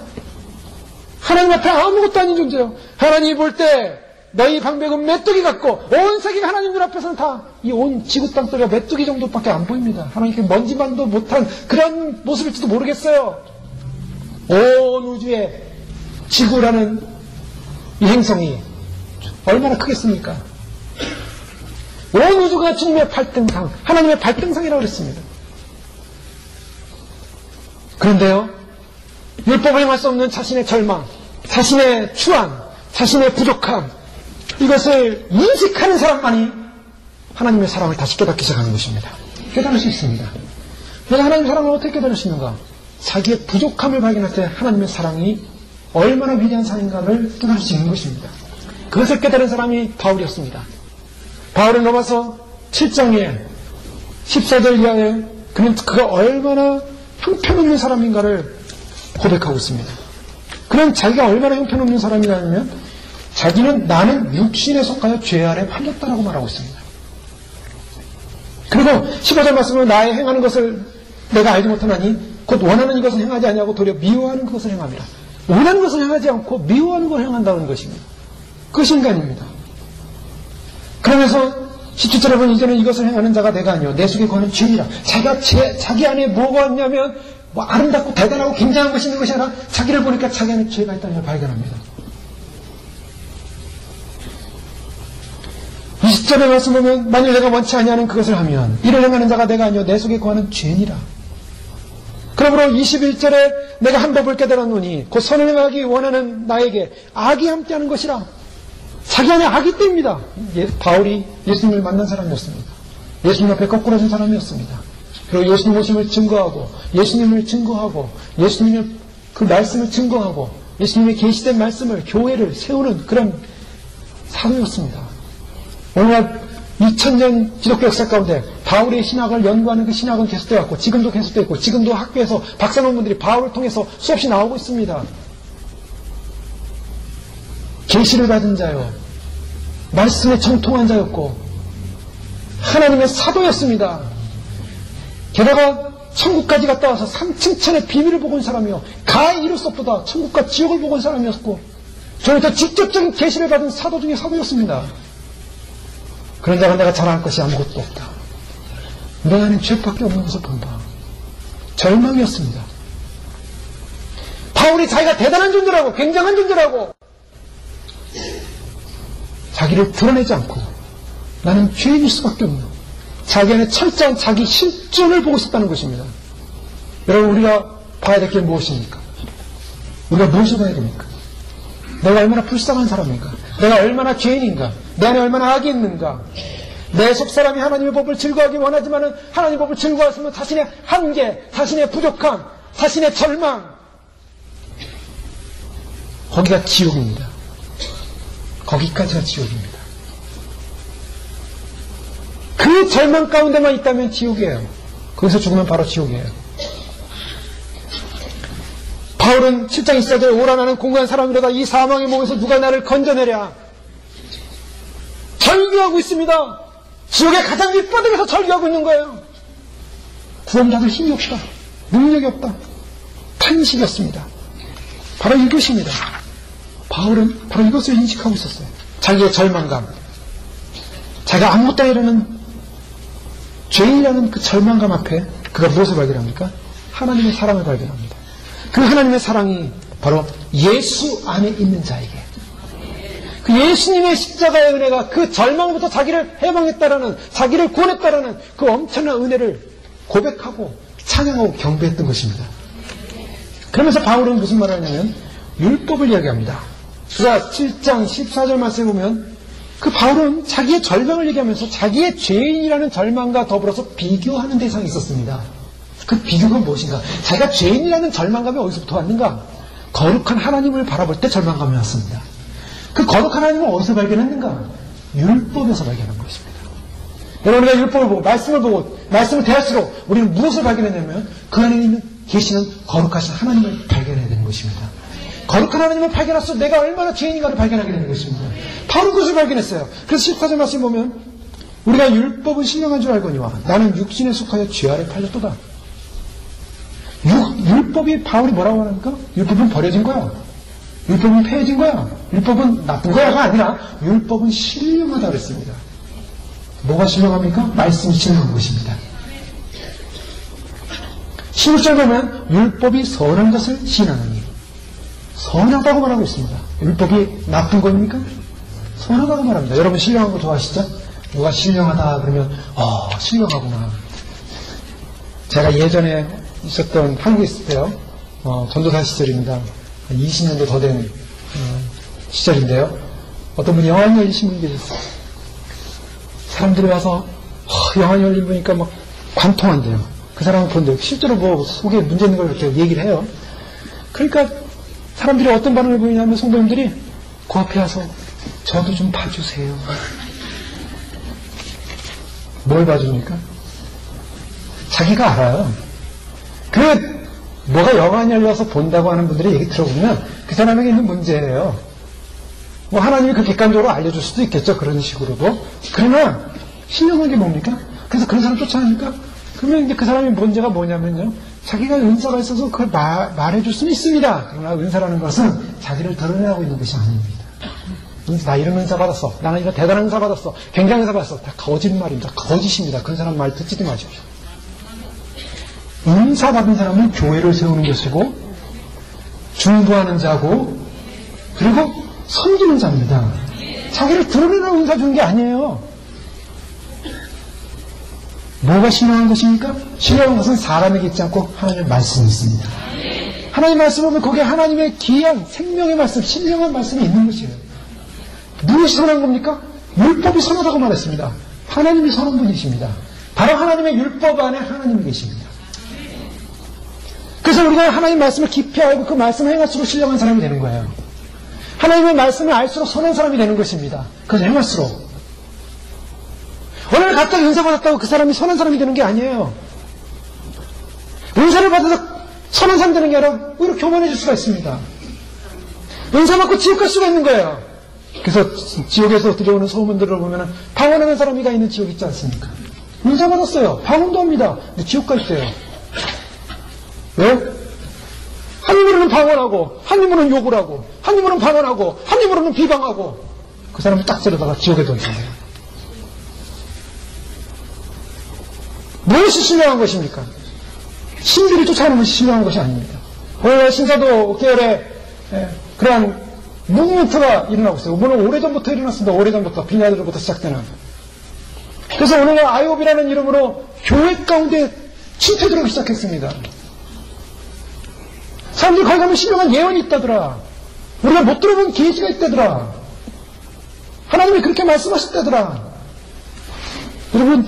하나님 앞에 아무것도 아닌 존재요. 하나님이 볼 때 너희 방백은 메뚜기 같고 온 세계가 하나님 눈 앞에서는 다 이 온 지구 땅덩이가 메뚜기 정도밖에 안 보입니다. 하나님께 먼지만도 못한 그런 모습일지도 모르겠어요. 온 우주에 지구라는 이 행성이 얼마나 크겠습니까? 온 우주가 주님의 발등상, 하나님의 발등상이라고 그랬습니다. 그런데요, 율법을 행할 수 없는 자신의 절망, 자신의 추한, 자신의 부족함, 이것을 인식하는 사람만이 하나님의 사랑을 다시 깨닫기 시작하는 것입니다. 깨달을 수 있습니다. 내가 하나님의 사랑을 어떻게 깨달을 수 있는가? 자기의 부족함을 발견할 때 하나님의 사랑이 얼마나 위대한 사랑인가를 깨달을 수 있는 것입니다. 그것을 깨달은 사람이 바울이었습니다. 바울은 로마서 7장에 14절 이하에 그가 얼마나 형편없는 사람인가를 고백하고 있습니다. 그럼 자기가 얼마나 형편없는 사람이냐면 자기는 나는 육신에 속하여 죄 아래 팔렸다라고 말하고 있습니다. 그리고 15절 말씀은 나의 행하는 것을 내가 알지 못하나니 곧 원하는 이것을 행하지 아니하고 도리어 미워하는 것을 행합니다. 원하는 것을 행하지 않고 미워하는 것을 행한다는 것입니다. 그것이 인간입니다. 그러면서 17절에 보면 이제는 이것을 행하는 자가 내가 아니요 내 속에 거하는 죄이라. 자기 안에 뭐가 있냐면 아름답고 대단하고 굉장한 것이 있는 것이 아니라 자기를 보니까 자기 안에 죄가 있다는 걸 발견합니다. 20절에 말씀 보면 만일 내가 원치 아니하는 그것을 하면 이를 행하는 자가 내가 아니요 내 속에 거하는 죄니라. 그러므로 21절에 내가 한 법을 깨달았노니 곧 선을 행하기 원하는 나에게 악이 함께하는 것이라. 자기 안에 악이 뜹니다. 바울이 예수님을 만난 사람이었습니다. 예수님 앞에 거꾸로 선 사람이었습니다. 그리고 예수님 오심을 증거하고 예수님을 증거하고 예수님의 그 말씀을 증거하고 예수님의 계시된 말씀을 교회를 세우는 그런 사도였습니다. 오늘날 2000년 기독교 역사 가운데 바울의 신학을 연구하는 그 신학은 계속되어 왔고 지금도 계속되어 있고 지금도 학교에서 박사 논문들이 바울을 통해서 수없이 나오고 있습니다. 계시를 받은 자요, 말씀에 정통한 자였고 하나님의 사도였습니다. 게다가 천국까지 갔다 와서 삼층천의 비밀을 보고 온 사람이요, 가히 이룰 수 없도다 천국과 지옥을 보고 온 사람이었고 저희부터 직접적인 계시를 받은 사도 중에 사도였습니다. 그런 자가 내가 자랑할 것이 아무것도 없다. 내 안에 죄밖에 없는 것을 본다. 절망이었습니다. 바울이 자기가 대단한 존재라고, 굉장한 존재라고 자기를 드러내지 않고 나는 죄인일 수밖에 없는, 자기 안에 철저한 자기 실존을 보고 있었다는 것입니다. 여러분, 우리가 봐야 될 게 무엇입니까? 우리가 무엇을 봐야 됩니까? 내가 얼마나 불쌍한 사람인가? 내가 얼마나 죄인인가? 내 안에 얼마나 악이 있는가? 내 속사람이 하나님의 법을 즐거워하기 원하지만 하나님의 법을 즐거워하시면 자신의 한계, 자신의 부족함, 자신의 절망, 거기가 지옥입니다. 거기까지가 지옥입니다. 그 절망 가운데만 있다면 지옥이에요. 거기서 죽으면 바로 지옥이에요. 바울은 7장 24절에 오라 나는 공고한 사람이로다 이 사망의 목에서 누가 나를 건져내랴 절규하고 있습니다. 지옥의 가장 윗바닥에서 절규하고 있는 거예요. 구원받을 힘이 없다. 능력이 없다. 탄식이었습니다. 바로 이것입니다. 바울은 바로 이것을 인식하고 있었어요. 자기의 절망감, 자기가 아무것도 아니라는 죄인이라는 그 절망감 앞에 그가 무엇을 발견합니까? 하나님의 사랑을 발견합니다. 그 하나님의 사랑이 바로 예수 안에 있는 자에게, 그 예수님의 십자가의 은혜가 그 절망부터 자기를 해방했다라는, 자기를 구원했다라는 그 엄청난 은혜를 고백하고 찬양하고 경배했던 것입니다. 그러면서 바울은 무슨 말을 하냐면 율법을 이야기합니다. 그가 7장 14절 말씀에 보면 그 바울은 자기의 절망을 얘기하면서 자기의 죄인이라는 절망과 더불어서 비교하는 대상이 있었습니다. 그 비교가 무엇인가? 자기가 죄인이라는 절망감이 어디서부터 왔는가? 거룩한 하나님을 바라볼 때 절망감이 왔습니다. 그 거룩한 하나님을 어디서 발견했는가? 율법에서 발견한 것입니다. 여러분, 우리가 율법을 보고 말씀을 보고 말씀을 대할수록 우리는 무엇을 발견했냐면 그 안에 있는 계시는 거룩하신 하나님을 발견해야 되는 것입니다. 거룩한 하나님을 발견할수록 내가 얼마나 죄인인가를 발견하게 되는 것입니다. 바로 그것을 발견했어요. 그래서 14절 말씀 보면 우리가 율법은 신령한 줄 알거니와 나는 육신에 속하여 죄 아래 팔렸도다. 율법이 바울이 뭐라고 하니까? 율법은 버려진 거야. 율법은 폐해진 거야. 율법은 나쁜 거야가 아니라 율법은 신령하다 그랬습니다. 뭐가 신령합니까? 말씀이 신령한 것입니다. 16절 보면 율법이 선한 것을 시인하느니 선하다고 말하고 있습니다. 율법이 나쁜 겁니까? 선하다고 말합니다. 여러분 신령한 거 좋아하시죠? 누가 신령하다 그러면 신령하구나. 제가 예전에 있었던 한국에 있을 때요. 전도사 시절입니다. 20년도 더 된 시절인데요. 어떤 분이 영안이 열리신 분이 계셨어요. 사람들이 와서 영안이 열린 보니까 막 관통한대요. 그 사람을 보는데 실제로 뭐 속에 문제 있는 걸 이렇게 얘기를 해요. 그러니까 사람들이 어떤 반응을 보이냐면 성도님들이 그 앞에 와서 저도 좀 봐주세요. 뭘 봐줍니까? 자기가 알아요. 뭐가 영안이 열려서 본다고 하는 분들의 얘기 들어보면 그 사람에게 있는 문제예요. 뭐 하나님이 그 객관적으로 알려줄 수도 있겠죠. 그런 식으로도. 그러나 신령한 게 뭡니까? 그래서 그런 사람 쫓아내니까 그러면 이제 그 사람의 문제가 뭐냐면요. 자기가 은사가 있어서 그걸 말해줄 수는 있습니다. 그러나 은사라는 것은 자기를 드러내고 있는 것이 아닙니다. 나 이런 은사 받았어. 나는 이런 대단한 은사 받았어. 굉장한 은사 받았어. 다 거짓말입니다. 거짓입니다. 그런 사람 말 듣지도 마십시오. 은사 받은 사람은 교회를 세우는 것이고 중보하는 자고 그리고 섬기는 자입니다. 자기를 드러내는 은사 주는 게 아니에요. 뭐가 신령한 것입니까? 신령한 것은 사람에게 있지 않고 하나님의 말씀이 있습니다. 하나님의 말씀을 보면 거기에 하나님의 귀한 생명의 말씀, 신령한 말씀이 있는 것이에요. 무엇이 선한 겁니까? 율법이 선하다고 말했습니다. 하나님이 선한 분이십니다. 바로 하나님의 율법 안에 하나님이 계십니다. 그래서 우리가 하나님의 말씀을 깊이 알고 그 말씀을 행할수록 신령한 사람이 되는 거예요. 하나님의 말씀을 알수록 선한 사람이 되는 것입니다. 그걸 행할수록. 오늘 갑자기 은사 받았다고 그 사람이 선한 사람이 되는 게 아니에요. 은사를 받아서 선한 사람이 되는 게 아니라 오히려 교만해질 수가 있습니다. 은사 받고 지옥 갈 수가 있는 거예요. 그래서 지옥에서 들려오는 소문들을 보면 방언하는 사람이가 있는 지옥 있지 않습니까? 은사 받았어요. 방언도 합니다. 근데 지옥 갈 때요. 왜? 한 입으로는 방언하고 한 입으로는 욕을 하고 한 입으로는 방언하고 한 입으로는 비방하고 그 사람을 딱 데려다가 지옥에 던져요. 무엇이 신령한 것입니까? 신들이 쫓아오는 것이 신령한 것이 아닙니다. 오늘 신사도 계열에 그러한 무브먼트가 일어나고 있어요. 물론 오래전부터 일어났습니다. 오래전부터 비나들로부터 시작되는. 그래서 오늘 아이옵이라는 이름으로 교회 가운데 침투 들어오기 시작했습니다. 사람들이 거기 가면 신령한 예언이 있다더라. 우리가 못 들어본 계시가 있다더라. 하나님이 그렇게 말씀하셨다더라. 여러분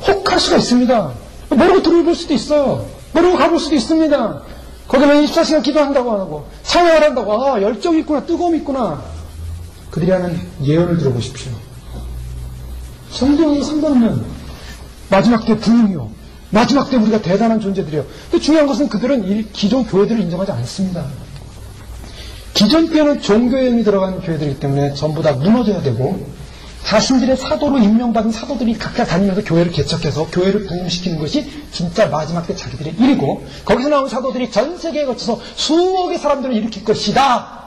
혹할 수가 있습니다. 모르고 들어볼 수도 있어요. 모르고 가볼 수도 있습니다. 거기는 24시간 기도한다고 하고 찬양을 한다고 열정이 있구나 뜨거움이 있구나. 그들이 하는 예언을 들어보십시오. 성경과 상관없는 마지막 때 부흥이요. 마지막 때 우리가 대단한 존재들이요. 근데 중요한 것은 그들은 기존 교회들을 인정하지 않습니다. 기존 때는 종교형이 들어간 교회들이기 때문에 전부 다 무너져야 되고 자신들의 사도로 임명받은 사도들이 각각 다니면서 교회를 개척해서 교회를 부흥시키는 것이 진짜 마지막 때 자기들의 일이고, 거기서 나온 사도들이 전 세계에 거쳐서 수억의 사람들을 일으킬 것이다.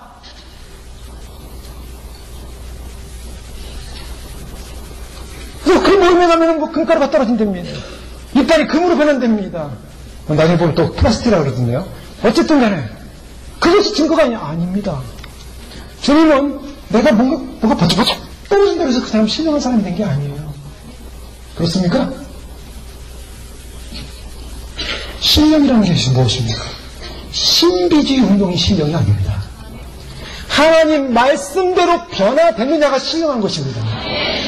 그래서 그 모임에 가면 뭐 금가루가 떨어진답니다. 이빨이 금으로 변한답니다. 나중에 보면 또 플라스틱이라고 그러던데요. 어쨌든 간에 그것이 증거가 아닙니다. 주님은 내가 뭔가 버쩍버쩍 떨어진다고 해서 그 사람 신령한 사람이 된 게 아니에요. 그렇습니까? 신령이라는 게 무엇입니까? 신비주의 운동이 신령이 아닙니다. 하나님 말씀대로 변화되느냐가 신령한 것입니다.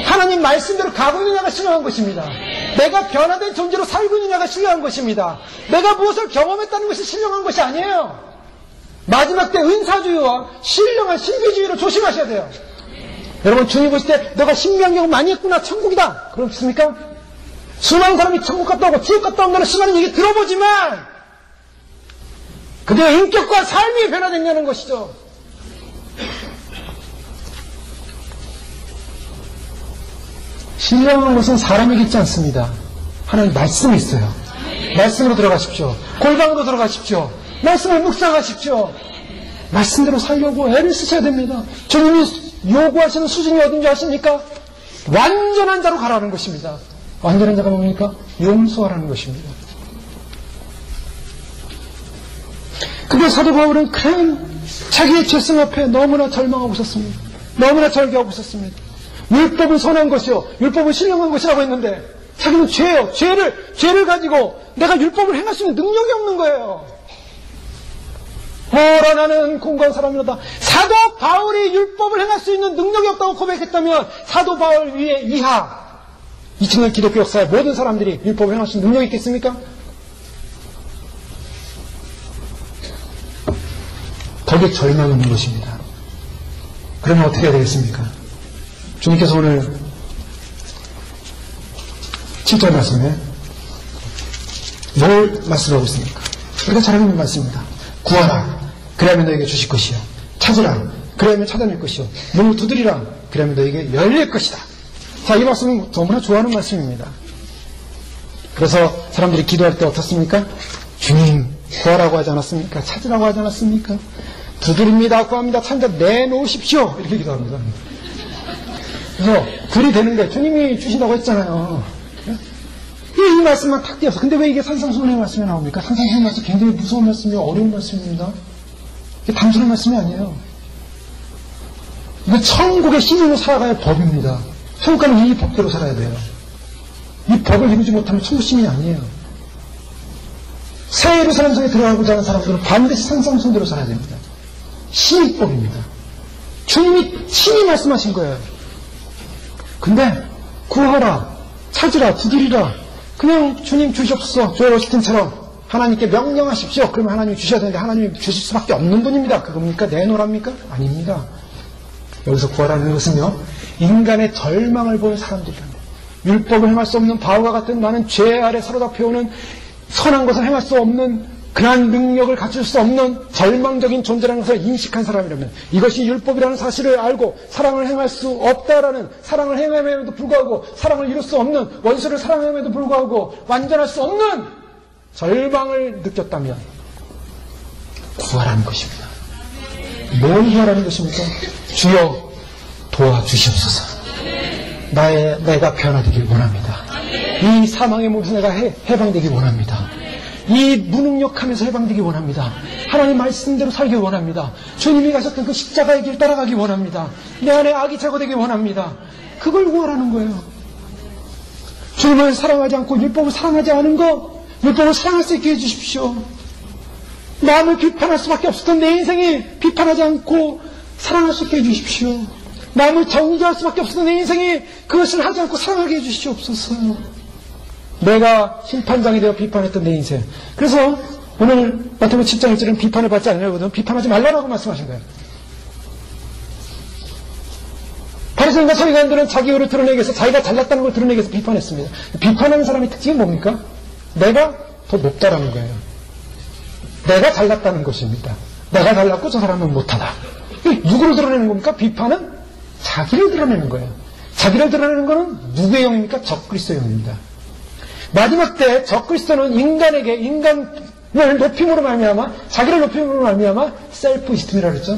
하나님 말씀대로 가고 있느냐가 신령한 것입니다. 내가 변화된 존재로 살고 있느냐가 신령한 것입니다. 내가 무엇을 경험했다는 것이 신령한 것이 아니에요. 마지막 때 은사주의와 신령한 신비주의로 조심하셔야 돼요. 여러분, 주님 보실 때 너가 신비한 경험 많이 했구나, 천국이다, 그렇습니까? 수많은 사람이 천국 갔다 오고 지옥 갔다 온다는 수많은 얘기 들어보지만 그들의 인격과 삶이 변화됐냐는 것이죠. 신령한 것은 사람에게 있지 않습니다. 하나님 말씀이 있어요. 말씀으로 들어가십시오. 골방으로 들어가십시오. 말씀을 묵상하십시오. 말씀대로 살려고 애를 쓰셔야 됩니다. 주님이 요구하시는 수준이 어딘지 아십니까? 완전한 자로 가라는 것입니다. 완전한 자가 뭡니까? 용서하라는 것입니다. 근데 사도 바울은 그런 자기의 죄성 앞에 너무나 절망하고 있었습니다. 너무나 절개하고 있었습니다. 율법은 선한 것이요, 율법은 신령한 것이라고 했는데 자기는 죄요, 죄를 가지고 내가 율법을 행할 수 있는 능력이 없는 거예요. 오라 나는 공고한 사람이로다. 사도 바울이 율법을 행할 수 있는 능력이 없다고 고백했다면 사도 바울 위에 이하 2000년 기독교 역사의 모든 사람들이 율법을 행할 수 있는 능력이 있겠습니까? 거기에 절망이 있는 것입니다. 그러면 어떻게 해야 되겠습니까? 주님께서 오늘 7절 말씀에 뭘 말씀하고 있습니까? 우리가 잘 아는 말씀입니다. 구하라, 그래야면 너에게 주실 것이요. 찾으라, 그래야면 찾아낼 것이요. 문을 두드리라, 그래야면 너에게 열릴 것이다. 자, 이 말씀은 너무나 좋아하는 말씀입니다. 그래서 사람들이 기도할 때 어떻습니까? 주님, 구하라고 하지 않았습니까? 찾으라고 하지 않았습니까? 두드립니다, 구합니다, 찾아 내놓으십시오, 이렇게 기도합니다. 그래서 둘이 되는데 주님이 주신다고 했잖아요. 이 말씀만 탁 띄어서. 근데 왜 이게 산상수훈의 말씀이 나옵니까? 산상수훈의 말씀 굉장히 무서운 말씀이고 어려운 말씀입니다. 이게 단순한 말씀이 아니에요. 이거 천국의 신으로 살아가야 법입니다. 천국 가면 이 법대로 살아야 돼요. 이 법을 이루지 못하면 천국 신이 아니에요. 새 예루살렘성에 들어가고자 하는 사람들은 반드시 산상수훈대로 살아야 됩니다. 신입법입니다. 주님이 친히 말씀하신 거예요. 근데 구하라, 찾으라, 두드리라, 그냥 주님 주시옵소서, 조엘 오스틴처럼 하나님께 명령하십시오. 그러면 하나님이 주셔야 되는데 하나님이 주실 수밖에 없는 분입니다. 그겁니까? 내놓으랍니까? 아닙니다. 여기서 구하라는 것은요, 인간의 절망을 보는 사람들입니다. 율법을 행할 수 없는 바울과 같은 나는 죄 아래 사로잡혀오는 선한 것을 행할 수 없는 그러한 능력을 갖출 수 없는 절망적인 존재라는 것을 인식한 사람이라면, 이것이 율법이라는 사실을 알고 사랑을 행할 수 없다라는, 사랑을 행함에도 불구하고 사랑을 이룰 수 없는, 원수를 사랑함에도 불구하고 완전할 수 없는 절망을 느꼈다면 구하라는 것입니다. 뭘 구하라는 것입니까? 주여 도와주시옵소서. 내가 변화되길 원합니다. 이 사망의 몸에서 내가 해방되길 원합니다. 이 무능력함에서 해방되기 원합니다. 하나님 말씀대로 살기 원합니다. 주님이 가셨던 그 십자가의 길 따라가기 원합니다. 내 안에 악이 제거되기 원합니다. 그걸 구하라는 거예요. 주님을 사랑하지 않고 율법을 사랑하지 않은 것, 율법을 사랑할 수 있게 해주십시오. 남을 비판할 수밖에 없었던 내 인생이 비판하지 않고 사랑할 수 있게 해주십시오. 남을 정죄할 수밖에 없었던 내 인생이 그것을 하지 않고 사랑하게 해주시옵소서. 내가 심판장이 되어 비판했던 내 인생. 그래서 오늘 마태복음 7장 1절은 비판을 받지 않으려거든 비판하지 말라라고 말씀하신 거예요. 바리새인과 서기관들은 자기 의를 드러내기 위해서, 자기가 잘났다는 걸 드러내기 위해서 비판했습니다. 비판하는 사람의 특징이 뭡니까? 내가 더 높다라는 거예요. 내가 잘났다는 것입니다. 내가 잘났고 저 사람은 못하다. 누구를 드러내는 겁니까? 비판은 자기를 드러내는 거예요. 자기를 드러내는 것은 누구의 영입니까? 적그리스도의 영입니다. 마지막 때 적그리스도는 인간을 높임으로 말미암아, 자기를 높임으로 말미암아 셀프 이스템이라고 그랬죠.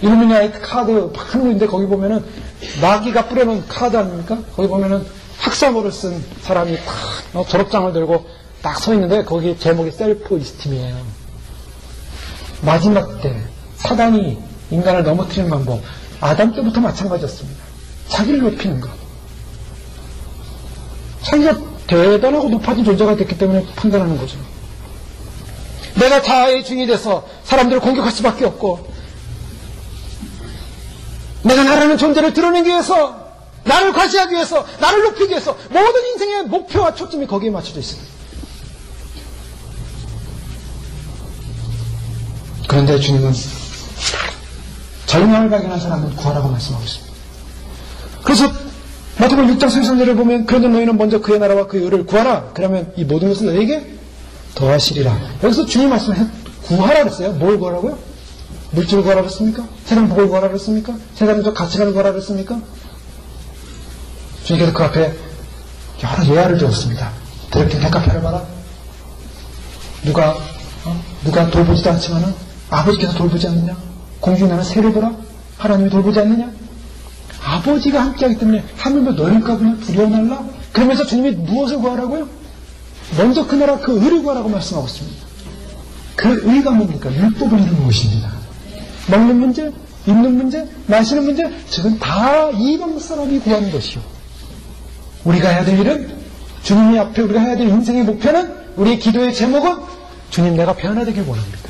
일루미나이트 카드 막 하는 건데 거기 보면은 마귀가 뿌려놓은 카드 아닙니까? 거기 보면은 학사모를 쓴 사람이 딱 졸업장을 들고 딱 서 있는데 거기 제목이 셀프 이스템이에요. 마지막 때 사단이 인간을 넘어뜨리는 방법, 아담 때부터 마찬가지였습니다. 자기를 높이는 것. 자기가 대단하고 높아진 존재가 됐기 때문에 판단하는 거죠. 내가 자아의 주인이 돼서 사람들을 공격할 수밖에 없고, 내가 나라는 존재를 드러내기 위해서, 나를 과시하기 위해서, 나를 높이기 위해서 모든 인생의 목표와 초점이 거기에 맞춰져 있습니다. 그런데 주님은 절망을 발견한 사람은 구하라고 말씀하고 있습니다. 그래서 마태복음 6장 33절을 보면 그런데 너희는 먼저 그의 나라와 그의 의를 구하라. 그러면 이 모든 것을 너희에게 더하시리라. 여기서 주님 말씀을 구하라 그랬어요. 뭘 구하라고요? 물질을 구하라 그랬습니까? 세상 복을 구하라 그랬습니까? 세상적 가치관을 구하라 그랬습니까? 주님께서 그 앞에 여러 예화를 주었습니다. 드럽게 대가표를 봐라. 누가 돌보지도 않지만은 아버지께서 돌보지 않느냐? 공중에 나는 새를 보라. 하나님이 돌보지 않느냐? 아버지가 함께하기 때문에 하물며 너희일까 보냐? 두려워날라? 그러면서 주님이 무엇을 구하라고요? 먼저 그 나라 그 의를 구하라고 말씀하고 있습니다. 그 의가 뭡니까? 율법을 이루는 것입니다. 먹는 문제, 입는 문제, 마시는 문제, 지금 다 이방 사람이 구하는 것이요. 우리가 해야 될 일은, 주님이 앞에 우리가 해야 될 인생의 목표는, 우리의 기도의 제목은 주님 내가 변화되길 원합니다.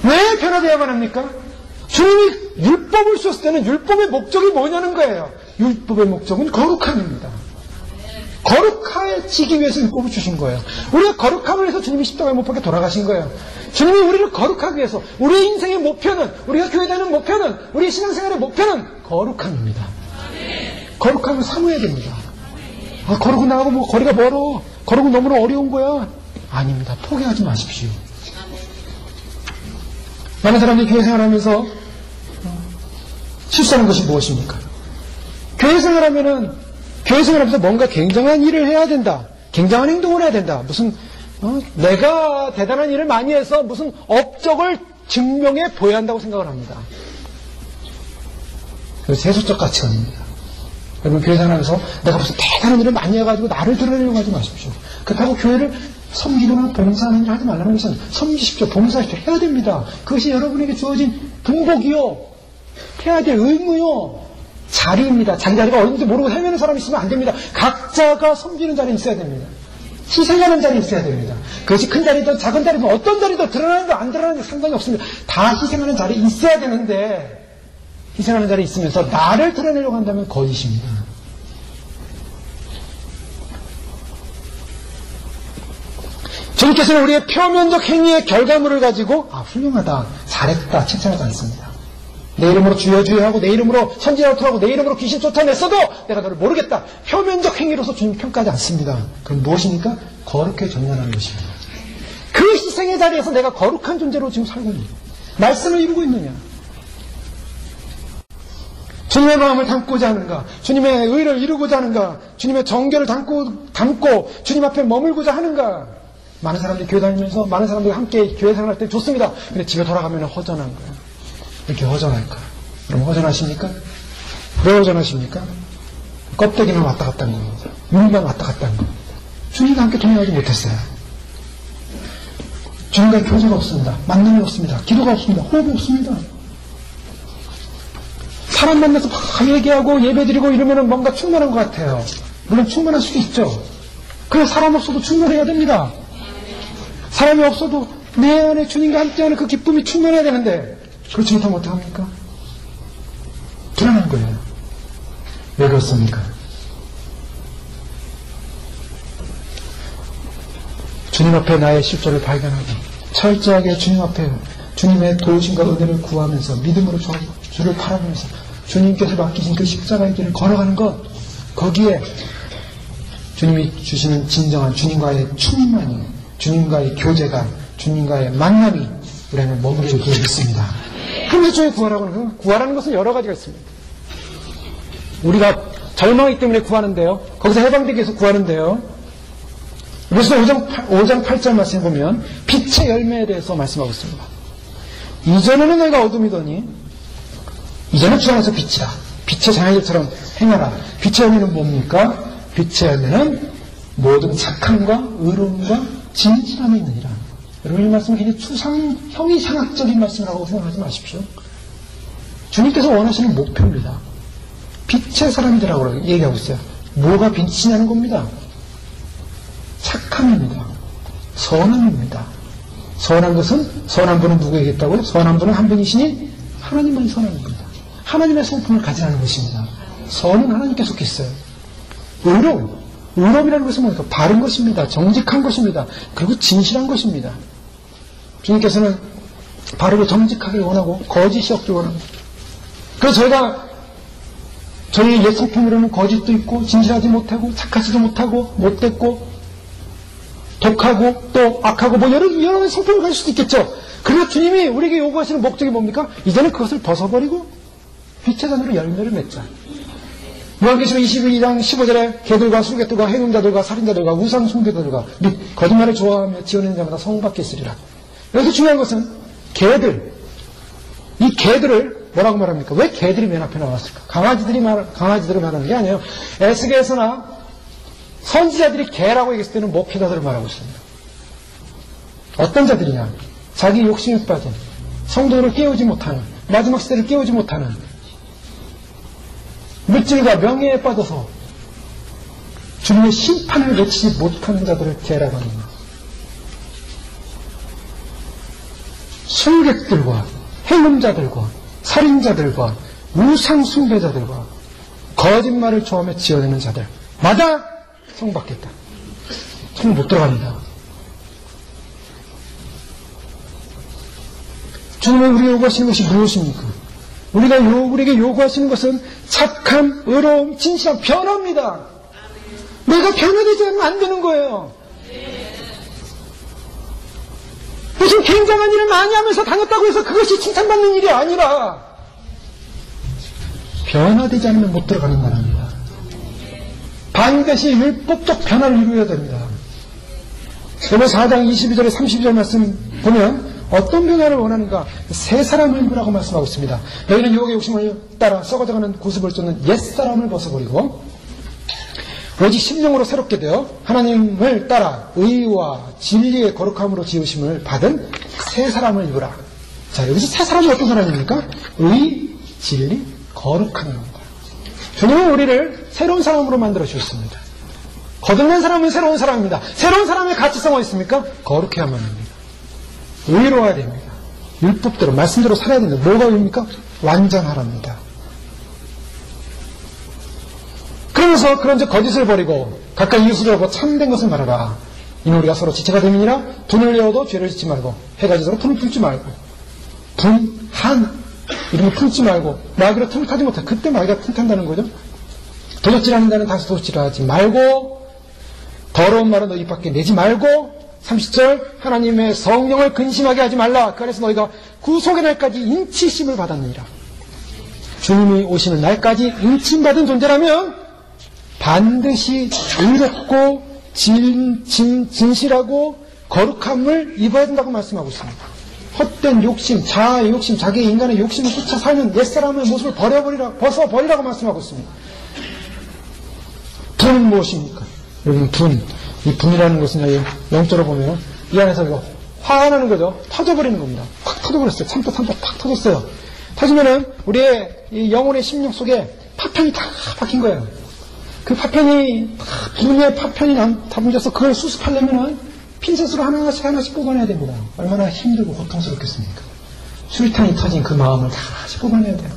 왜 변화되어야만 합니까? 주님이 율법을 주었을 때는 율법의 목적이 뭐냐는 거예요. 율법의 목적은 거룩함입니다. 거룩해지기 위해서 율법을 주신 거예요. 우리가 거룩함을 위해서 주님이 십자가에 못 박혀 돌아가신 거예요. 주님이 우리를 거룩하기 위해서, 우리의 인생의 목표는, 우리가 교회 다니는 목표는, 우리의 신앙생활의 목표는 거룩함입니다. 거룩함을 사모해야 됩니다. 거룩은 나하고 뭐 거리가 멀어, 거룩은 너무나 어려운 거야. 아닙니다. 포기하지 마십시오. 많은 사람들이 교회 생활하면서 실수하는 것이 무엇입니까? 교회 생활하면은, 교회 생활하면서 뭔가 굉장한 일을 해야 된다. 굉장한 행동을 해야 된다. 무슨, 내가 대단한 일을 많이 해서 무슨 업적을 증명해 보여야 한다고 생각을 합니다. 그래서 세속적 가치관입니다. 여러분, 교회 생활하면서 내가 무슨 대단한 일을 많이 해가지고 나를 드러내려고 하지 마십시오. 그렇다고 교회를 섬기거나 봉사하는 일을 하지 말라는 것은 섬기십시오. 봉사하십시오. 해야 됩니다. 그것이 여러분에게 주어진 분복이요. 해야 될 의무요. 자리입니다. 자기 자리가 어딘지 모르고 헤매는 사람이 있으면 안 됩니다. 각자가 섬기는 자리에 있어야 됩니다. 희생하는 자리에 있어야 됩니다. 그것이 큰 자리든 작은 자리든 어떤 자리든 드러나는 거 안 드러나는 게 상관이 없습니다. 다 희생하는 자리에 있어야 되는데, 희생하는 자리에 있으면서 나를 드러내려고 한다면 거짓입니다. 주님께서는 우리의 표면적 행위의 결과물을 가지고 훌륭하다, 잘했다 칭찬하지 않습니다. 내 이름으로 주여 주여 하고 내 이름으로 선지자로 하고 내 이름으로 귀신 쫓아냈어도 내가 너를 모르겠다. 표면적 행위로서 주님 평가하지 않습니다. 그럼 무엇입니까? 거룩하게 전환하는 것입니다. 그 희생의 자리에서 내가 거룩한 존재로 지금 살고 있느냐? 말씀을 이루고 있느냐? 주님의 마음을 담고자 하는가? 주님의 의를 이루고자 하는가? 주님의 정결을 담고 주님 앞에 머물고자 하는가? 많은 사람들이 교회 다니면서 많은 사람들이 함께 교회 생활할 때 좋습니다. 근데 집에 돌아가면 허전한 거예요. 이렇게 허전할까? 그럼 허전하십니까? 왜 허전하십니까? 껍데기만 왔다 갔다 한 겁니다. 윤만 왔다 갔다 한 겁니다. 주님과 함께 동행하지 못했어요. 주님과의 교제가 없습니다. 만남이 없습니다. 기도가 없습니다. 호흡이 없습니다. 사람 만나서 막 얘기하고 예배드리고 이러면 뭔가 충만한 것 같아요. 물론 충만할 수도 있죠. 그래 사람 없어도 충만해야 됩니다. 사람이 없어도 내 안에 주님과 함께하는 그 기쁨이 충만해야 되는데 그렇지 못하면 어떡합니까? 불안한 거예요. 왜 그렇습니까? 주님 앞에 나의 실존을 발견하고 철저하게 주님 앞에 주님의 도우심과 은혜를 구하면서 믿음으로 주를 바라보면서 주님께서 맡기신 그 십자가의 길을 걸어가는 것, 거기에 주님이 주시는 진정한 주님과의 충만이, 주님과의 교제가, 주님과의 만남이 우리 안에 머무르게 되어 있습니다. 그래서 주의 구하라는 것은 여러 가지가 있습니다. 우리가 절망이기 때문에 구하는데요. 거기서 해방되기 위해서 구하는데요. 그래서 5장 8절 말씀에 보면 빛의 열매에 대해서 말씀하고 있습니다. 이전에는 너희가 어둠이더니 이제는 주 안에서 빛이라. 빛의 자녀들처럼 행하라. 빛의 열매는 뭡니까? 빛의 열매는 모든 착함과 의로움과 진실함이 있느니라. 여러분 이 말씀은 굉장히 형이상학적인 말씀이라고 생각하지 마십시오. 주님께서 원하시는 목표입니다. 빛의 사람들이라고 얘기하고 있어요. 뭐가 빛이냐는 겁니다. 착함입니다. 선함입니다. 선한 것은 선한 분은 누구에게 있다고요? 선한 분은 한 분이시니 하나님만이 선한 겁니다. 하나님의 성품을 가지라는 것입니다. 선은 하나님께 속해 있어요. 의로움이라는 것은 뭡니까? 바른 것입니다. 정직한 것입니다. 그리고 진실한 것입니다. 주님께서는 바르고 정직하게 원하고 거짓이 없길 원합니다. 그래서 저희 옛 성품으로는 거짓도 있고 진실하지 못하고 착하지도 못하고 못됐고 독하고 또 악하고 뭐 여러 성품을 가질 수도 있겠죠. 그러나 주님이 우리에게 요구하시는 목적이 뭡니까? 이제는 그것을 벗어버리고 빛의 자녀로 열매를 맺자. 요한계시록 22장 15절에 개들과 술객들과 행음자들과 살인자들과 우상 숭배자들과 및 거짓말을 좋아하며 지어내는 자마다 성받게 있으리라. 여기서 중요한 것은 개들, 이 개들을 뭐라고 말합니까? 왜 개들이 맨 앞에 나왔을까? 강아지들을 말하는 게 아니에요. 에스겔에서나 선지자들이 개라고 얘기했을 때는 목회자들을 말하고 있습니다. 어떤 자들이냐? 자기 욕심에 빠진, 성도를 깨우지 못하는, 마지막 시대를 깨우지 못하는, 물질과 명예에 빠져서 주님의 심판을 외치지 못하는 자들을 개라고 합니다. 술객들과 행음자들과 살인자들과 우상 숭배자들과 거짓말을 좋아하며 지어내는 자들마다 성받겠다. 성 못 들어갑니다. 주님이 우리에게 요구하시는 것이 무엇입니까? 우리에게 요구하시는 것은 착함, 의로움, 진실함, 변화입니다. 내가 변화되지 않으면 안 되는 거예요. 무슨 굉장한 일을 많이 하면서 다녔다고 해서 그것이 칭찬받는 일이 아니라 변화되지 않으면 못 들어가는 나라입니다. 반드시 율법적 변화를 이루어야 됩니다. 그러면 4장 22절에 32절 말씀 보면 어떤 변화를 원하는가? 새 사람을 입으라고 말씀하고 있습니다. 너희는 유혹의 욕심을 따라 썩어져가는 구습을 쫓는 옛사람을 벗어버리고 오직 심령으로 새롭게 되어 하나님을 따라 의와 진리의 거룩함으로 지으심을 받은 새 사람을 입으라. 자, 여기서 새 사람이 어떤 사람입니까? 의, 진리, 거룩함입니다. 주님은 우리를 새로운 사람으로 만들어 주셨습니다. 거듭난 사람은 새로운 사람입니다. 새로운 사람의 가치성은 있습니까? 거룩해야만 합니다. 의로워야 됩니다. 율법대로 말씀대로 살아야 됩니다. 뭐가 의입니까? 완전하랍니다. 그러면서 그런 거짓을 버리고 각각 이웃을 하고 참된 것을 말하라. 이는 우리가 서로 지체가 됨이니라. 분을 내어도 죄를 짓지 말고 해가 지도록 분을 품지 말고 이런 거 품지 말고 마귀로 틈을 타지 못해. 그때 마귀가 틈 탄다는 거죠. 도둑질하는 자는 다시 도둑질을 하지 말고 더러운 말은 너희 입 밖에 내지 말고 30절 하나님의 성령을 근심하게 하지 말라. 그 안에서 너희가 구속의 날까지 인치심을 받았느니라. 주님이 오시는 날까지 인침받은 존재라면 반드시 의롭고 진실하고 거룩함을 입어야 된다고 말씀하고 있습니다. 헛된 욕심, 자아의 욕심, 자기의 인간의 욕심을 쫓아 살는 옛사람의 모습을 벗어버리라고 말씀하고 있습니다. 분은 무엇입니까? 여러분 이 분이라는 것은 영적으로 보면 이 안에서 화나는 거죠. 터져버리는 겁니다. 확 터져버렸어요. 참다 팍 터졌어요. 터지면은 우리의 이 영혼의 심령 속에 파편이 다 박힌 거예요. 그 파편이 분의 파편이 다 문져서 그걸 수습하려면은 핀셋으로 하나씩 뽑아내야 됩니다. 얼마나 힘들고 고통스럽겠습니까? 수리탄이 터진 그 마음을 다시 뽑아내야 돼요.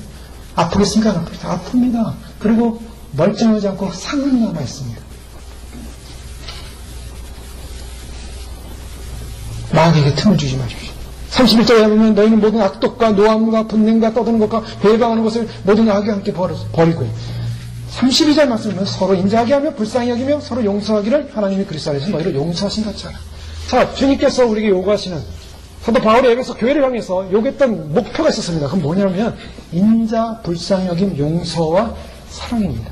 아프겠습니까? 안 아프겠습니까? 아픕니다. 그리고 멀쩡하지 않고 상흔이 남아있습니다. 마귀에게 틈을 주지 마십시오. 31절에 보면 너희는 모든 악독과 노함과 분냄과 떠드는 것과 배방하는 것을 모든 악에 함께 버리고 32절 말씀은 서로 인자하게 하며 불쌍히 여기며 서로 용서하기를 하나님이 그리스도 안에서 너희를 용서하신 같이 하라. 자, 주님께서 우리에게 요구하시는 사도 바울이 에베소 교회를 향해서 요구했던 목표가 있었습니다. 그건 뭐냐면 인자, 불쌍히 여김, 용서와 사랑입니다.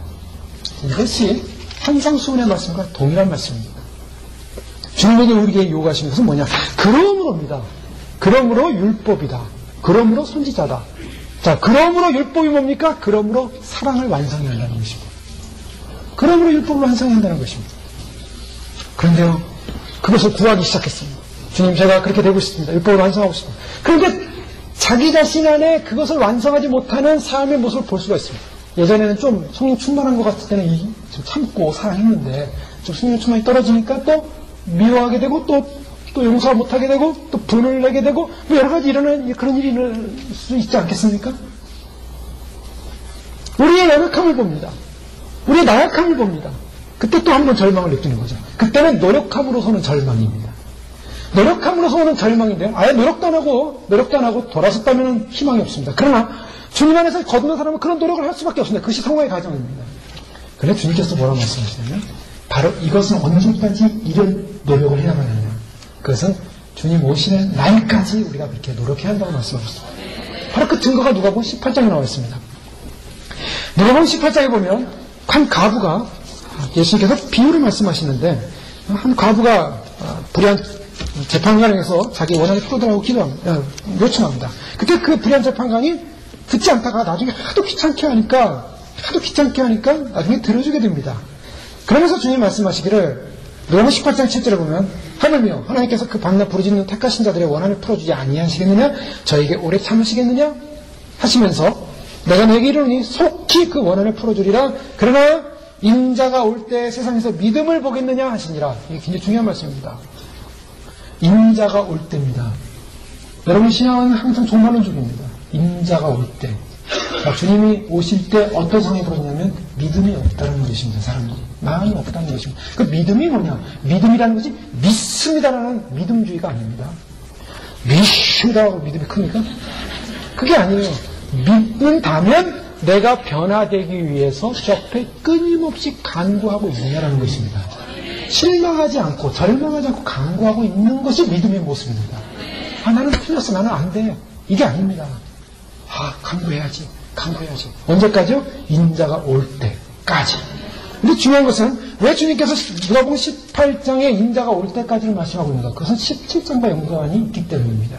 이것이 한상수훈의 말씀과 동일한 말씀입니다. 주님에게 우리에게 요구하시는 것은 뭐냐? 그러므로입니다. 그러므로 율법이다. 그러므로 선지자다. 자, 그러므로 율법이 뭡니까? 그러므로 사랑을 완성해야 한다는 것입니다. 그러므로 율법을 완성해야 한다는 것입니다. 그런데요, 그것을 구하기 시작했습니다. 주님, 제가 그렇게 되고 싶습니다. 율법을 완성하고 싶습니다. 그런데 자기 자신 안에 그것을 완성하지 못하는 삶의 모습을 볼 수가 있습니다. 예전에는 좀 성령 충만한 것 같을 때는 좀 참고 사랑했는데 좀 성령 충만이 떨어지니까 또 미워하게 되고 또 용서 못하게 되고 또 분을 내게 되고 뭐 여러 가지 그런 일이 일어날 수 있지 않겠습니까? 우리의 연약함을 봅니다. 우리의 나약함을 봅니다. 그때 또 한 번 절망을 느끼는 거죠. 그때는 노력함으로서는 절망입니다. 노력함으로서 오는 절망인데요. 아예 노력도 안 하고 돌아섰다면 희망이 없습니다. 그러나 주님 안에서 거듭난 사람은 그런 노력을 할 수밖에 없습니다. 그것이 성화의 과정입니다. 그런데 주님께서 뭐라고 말씀하시냐면 바로 이것은 언제까지 이런 노력을 해야만 하느냐. 그것은 주님 오시는 날까지 우리가 그렇게 노력해야 한다고 말씀하셨습니다. 바로 그 증거가 누가복음 18장에 나와 있습니다. 누가복음 18장에 보면 한 과부가 예수님께서 비유를 말씀하시는데 한 과부가 불의한 재판관에서 자기 원한을 풀어달라고 요청합니다. 그때 그 불의한 재판관이 듣지 않다가 나중에 하도 귀찮게 하니까 나중에 들어주게 됩니다. 그러면서 주님 말씀하시기를 누가복음 18장 7절에 보면 하늘이여 하나님께서 그 밤낮 부르짖는 택하신 자들의 원한을 풀어주지 아니하시겠느냐 저에게 오래 참으시겠느냐 하시면서 내가 내게 이르노니 속히 그 원한을 풀어주리라 그러나 인자가 올 때 세상에서 믿음을 보겠느냐 하시니라. 이게 굉장히 중요한 말씀입니다. 인자가 올 때입니다. 여러분 신앙은 항상 종말론 중입니다. 인자가 올 때. 주님이 오실 때 어떤 상황이 벌어지냐면 믿음이 없다는 것입니다. 사람들이. 마음이 없다는 것입니다. 그 믿음이 뭐냐? 믿음이라는 것이 믿습니다라는 믿음주의가 아닙니다. 믿습니다라고 믿음이 큽니까? 그게 아니에요. 믿는다면 내가 변화되기 위해서 옆에 끊임없이 간구하고 있느냐라는 것입니다. 실망하지 않고 절망하지 않고 간구하고 있는 것이 믿음의 모습입니다. 나는 틀렸어. 나는 안 돼. 이게 아닙니다. 간구해야지. 언제까지요? 인자가 올 때까지. 근데 중요한 것은 왜 주님께서 누가복음 18장에 인자가 올 때까지를 말씀하고 있는가? 그것은 17장과 연관이 있기 때문입니다.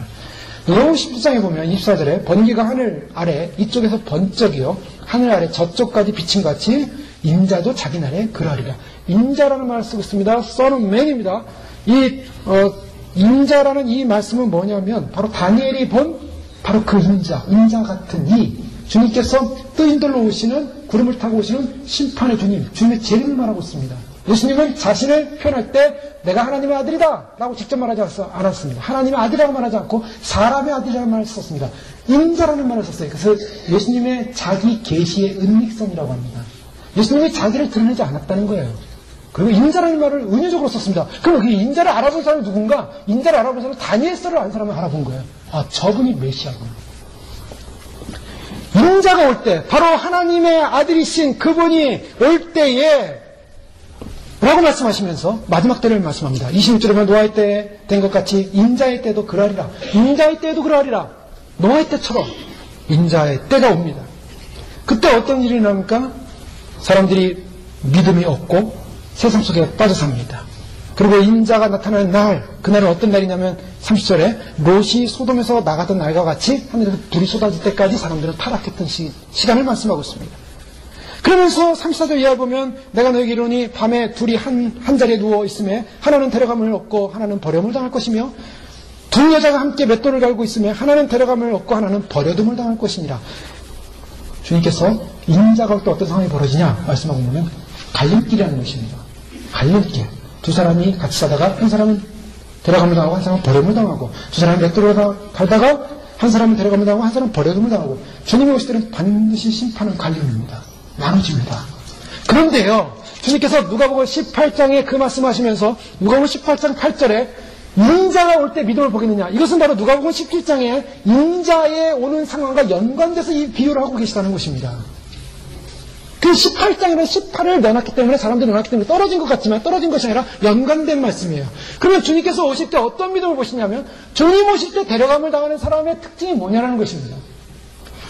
누가복음 17장에 보면 24절에 번개가 하늘 아래 이쪽에서 번쩍이요 하늘 아래 저쪽까지 비친 같이 인자도 자기 나라에 그러하리라. 인자라는 말을 쓰고 있습니다. Son of Man입니다. 인자라는 이 말씀은 뭐냐면 바로 다니엘이 본 바로 그 인자 같은 주님께서 뜨인들로 오시는 구름을 타고 오시는 심판의 주님의 재림을 말하고 있습니다. 예수님은 자신을 표현할 때 내가 하나님의 아들이다 라고 직접 말하지 않았습니다. 하나님의 아들이라고 말하지 않고 사람의 아들이라는 말을 썼습니다. 인자라는 말을 썼어요. 그래서 예수님의 자기 계시의 은닉성이라고 합니다. 예수님이 자기를 드러내지 않았다는 거예요. 그리고 인자라는 말을 은유적으로 썼습니다. 그럼 그 인자를 알아본 사람이 누군가? 인자를 알아본 사람은 다니엘서를 안 사람을 알아본 거예요. 저분이 메시아구나. 인자가 올 때, 바로 하나님의 아들이신 그분이 올 때에 라고 말씀하시면서 마지막 때를 말씀합니다. 26절에 보면 노아의 때 된 것 같이 인자의 때도 그러하리라. 인자의 때도 그러하리라. 노아의 때처럼 인자의 때가 옵니다. 그때 어떤 일이 일어납니까? 사람들이 믿음이 없고 세상 속에 빠져 삽니다. 그리고 인자가 나타나는 날, 그날은 어떤 날이냐면 30절에 롯이 소돔에서 나가던 날과 같이 하늘에서 불이 쏟아질 때까지 사람들은 타락했던 시간을 말씀하고 있습니다. 그러면서 34절 이하에 보면 내가 너에게 이르노니 밤에 둘이 한 자리에 누워 있음에 하나는 데려감을 얻고 하나는 버림을 당할 것이며 두 여자가 함께 맷돌을 갈고 있음에 하나는 데려감을 얻고 하나는 버려둠을 당할 것이니라. 주님께서 인자가 올 때 어떤 상황이 벌어지냐 말씀하고 보면 갈림길이라는 것입니다. 갈림길. 두 사람이 같이 사다가 한 사람은 데려감을 당하고 한 사람은 버림을 당하고 두 사람이 맷돌을 갈다가 한 사람은 데려감을 당하고 한 사람은 버려둠을 당하고 주님이 오실 때는 반드시 심판은 갈림입니다. 나눠집니다. 그런데요, 주님께서 누가복음 18장에 그 말씀하시면서 누가복음 18장 8절에 인자가 올 때 믿음을 보겠느냐. 이것은 바로 누가복음 17장에 인자에 오는 상황과 연관돼서 이 비유를 하고 계시다는 것입니다. 그 18장에는 18을 내놨기 때문에 사람들이 내놨기 때문에 떨어진 것 같지만 떨어진 것이 아니라 연관된 말씀이에요. 그러면 주님께서 오실 때 어떤 믿음을 보시냐면 주님 오실 때 데려감을 당하는 사람의 특징이 뭐냐라는 것입니다.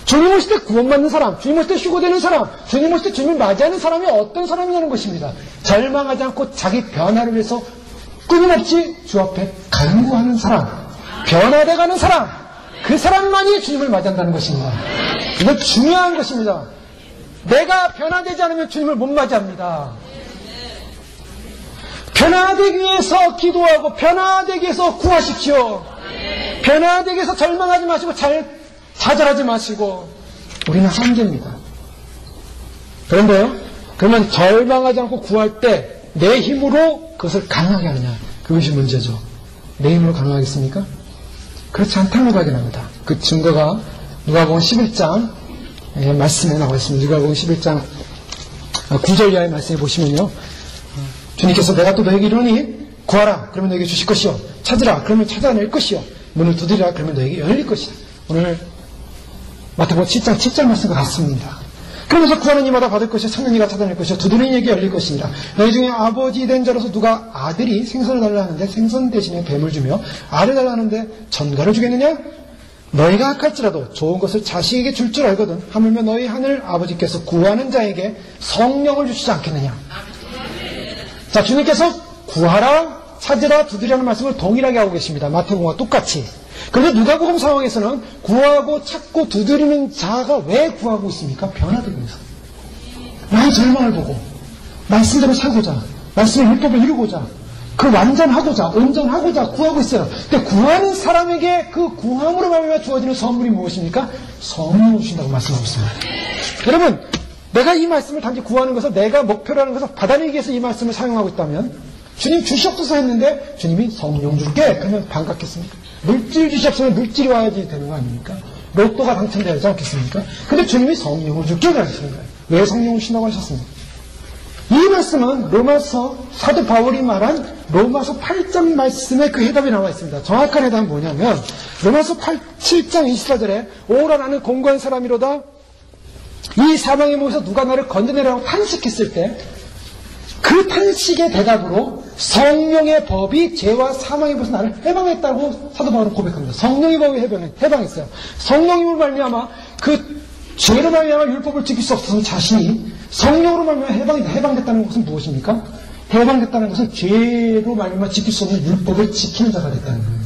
주님 오실 때 구원받는 사람, 주님 오실 때 휴거되는 사람, 주님 오실 때 주님을 맞이하는 사람이 어떤 사람이냐는 것입니다. 절망하지 않고 자기 변화를 위해서 끊임없이 주 앞에 간구하는 사람, 변화돼가는 사람, 그 사람만이 주님을 맞이한다는 것입니다. 이건 중요한 것입니다. 내가 변화되지 않으면 주님을 못 맞이합니다. 변화되기 위해서 기도하고 변화되기 위해서 구하십시오. 변화되기 위해서 절망하지 마시고 좌절하지 마시고. 우리는 한계입니다. 그런데요, 그러면 절망하지 않고 구할 때 내 힘으로 그것을 가능하게 하느냐, 그것이 문제죠. 내 힘으로 가능하겠습니까? 그렇지 않다는 걸 발견합니다. 그 증거가 누가복음 11장 말씀에 나와 있습니다. 누가복음 11장 9절 이하의 말씀에 보시면요, 주님께서 내가 또 너에게 이르노니 구하라 그러면 너에게 주실 것이요, 찾으라 그러면 찾아낼 것이요, 문을 두드리라 그러면 너에게 열릴 것이다. 오늘 마태복음 7장 7절 말씀과 같습니다. 그러면서 구하는 이마다 받을 것이요, 찾는 이가 찾아낼 것이요, 두드리는 이에게 열릴 것이니라. 너희 중에 아버지 된 자로서 누가 아들이 생선을 달라 하는데 생선 대신에 뱀을 주며 알을 달라 하는데 전갈을 주겠느냐? 너희가 악할지라도 좋은 것을 자식에게 줄 줄 알거든 하물며 너희 하늘 아버지께서 구하는 자에게 성령을 주시지 않겠느냐. 자, 주님께서 구하라, 찾으라, 두드리라는 말씀을 동일하게 하고 계십니다. 마태복음과 똑같이. 그런데 누가복음 상황에서는 구하고 찾고 두드리는 자가 왜 구하고 있습니까? 변화되기 위해서. 나의 절망을 보고 말씀대로 살고자, 말씀의 율법을 이루고자, 그 완전하고자, 온전하고자 구하고 있어요. 근데 구하는 사람에게 그 구함으로 말미암아 주어지는 선물이 무엇입니까? 성령을 주신다고 말씀하고 있습니다. 여러분, 내가 이 말씀을 단지 구하는 것을, 내가 목표라는 것을 받아내기 위해서 이 말씀을 사용하고 있다면, 주님 주시옵소서 했는데 주님이 성령 줄게 그러면 반갑겠습니까? 물질 주시옵소서 물질이 와야지 되는 거 아닙니까? 로또가 당첨되지 않겠습니까? 근데 주님이 성령을 줄게 하시는 거예요. 왜 성령을 주신다고 하셨습니까? 이 말씀은 로마서, 사도 바울이 말한 로마서 8장 말씀에 그 해답이 나와 있습니다. 정확한 해답은 뭐냐면 로마서 7장 24절에 오라 나는 공고한 사람이로다, 이 사망의 몸에서 누가 나를 건져내라고 탄식했을 때 그 탄식의 대답으로 성령의 법이 죄와 사망의 법에서 나를 해방했다고 사도 바울은 고백합니다. 성령의 법이 해방했어요. 성령님을 말미암아 그 죄로 말미암아 율법을 지킬 수 없어서 자신이 성령으로 말미암아 해방됐다는 것은 무엇입니까? 해방됐다는 것은 죄로 말미암아 지킬 수 없는 율법을 지키는 자가 됐다는 거예요.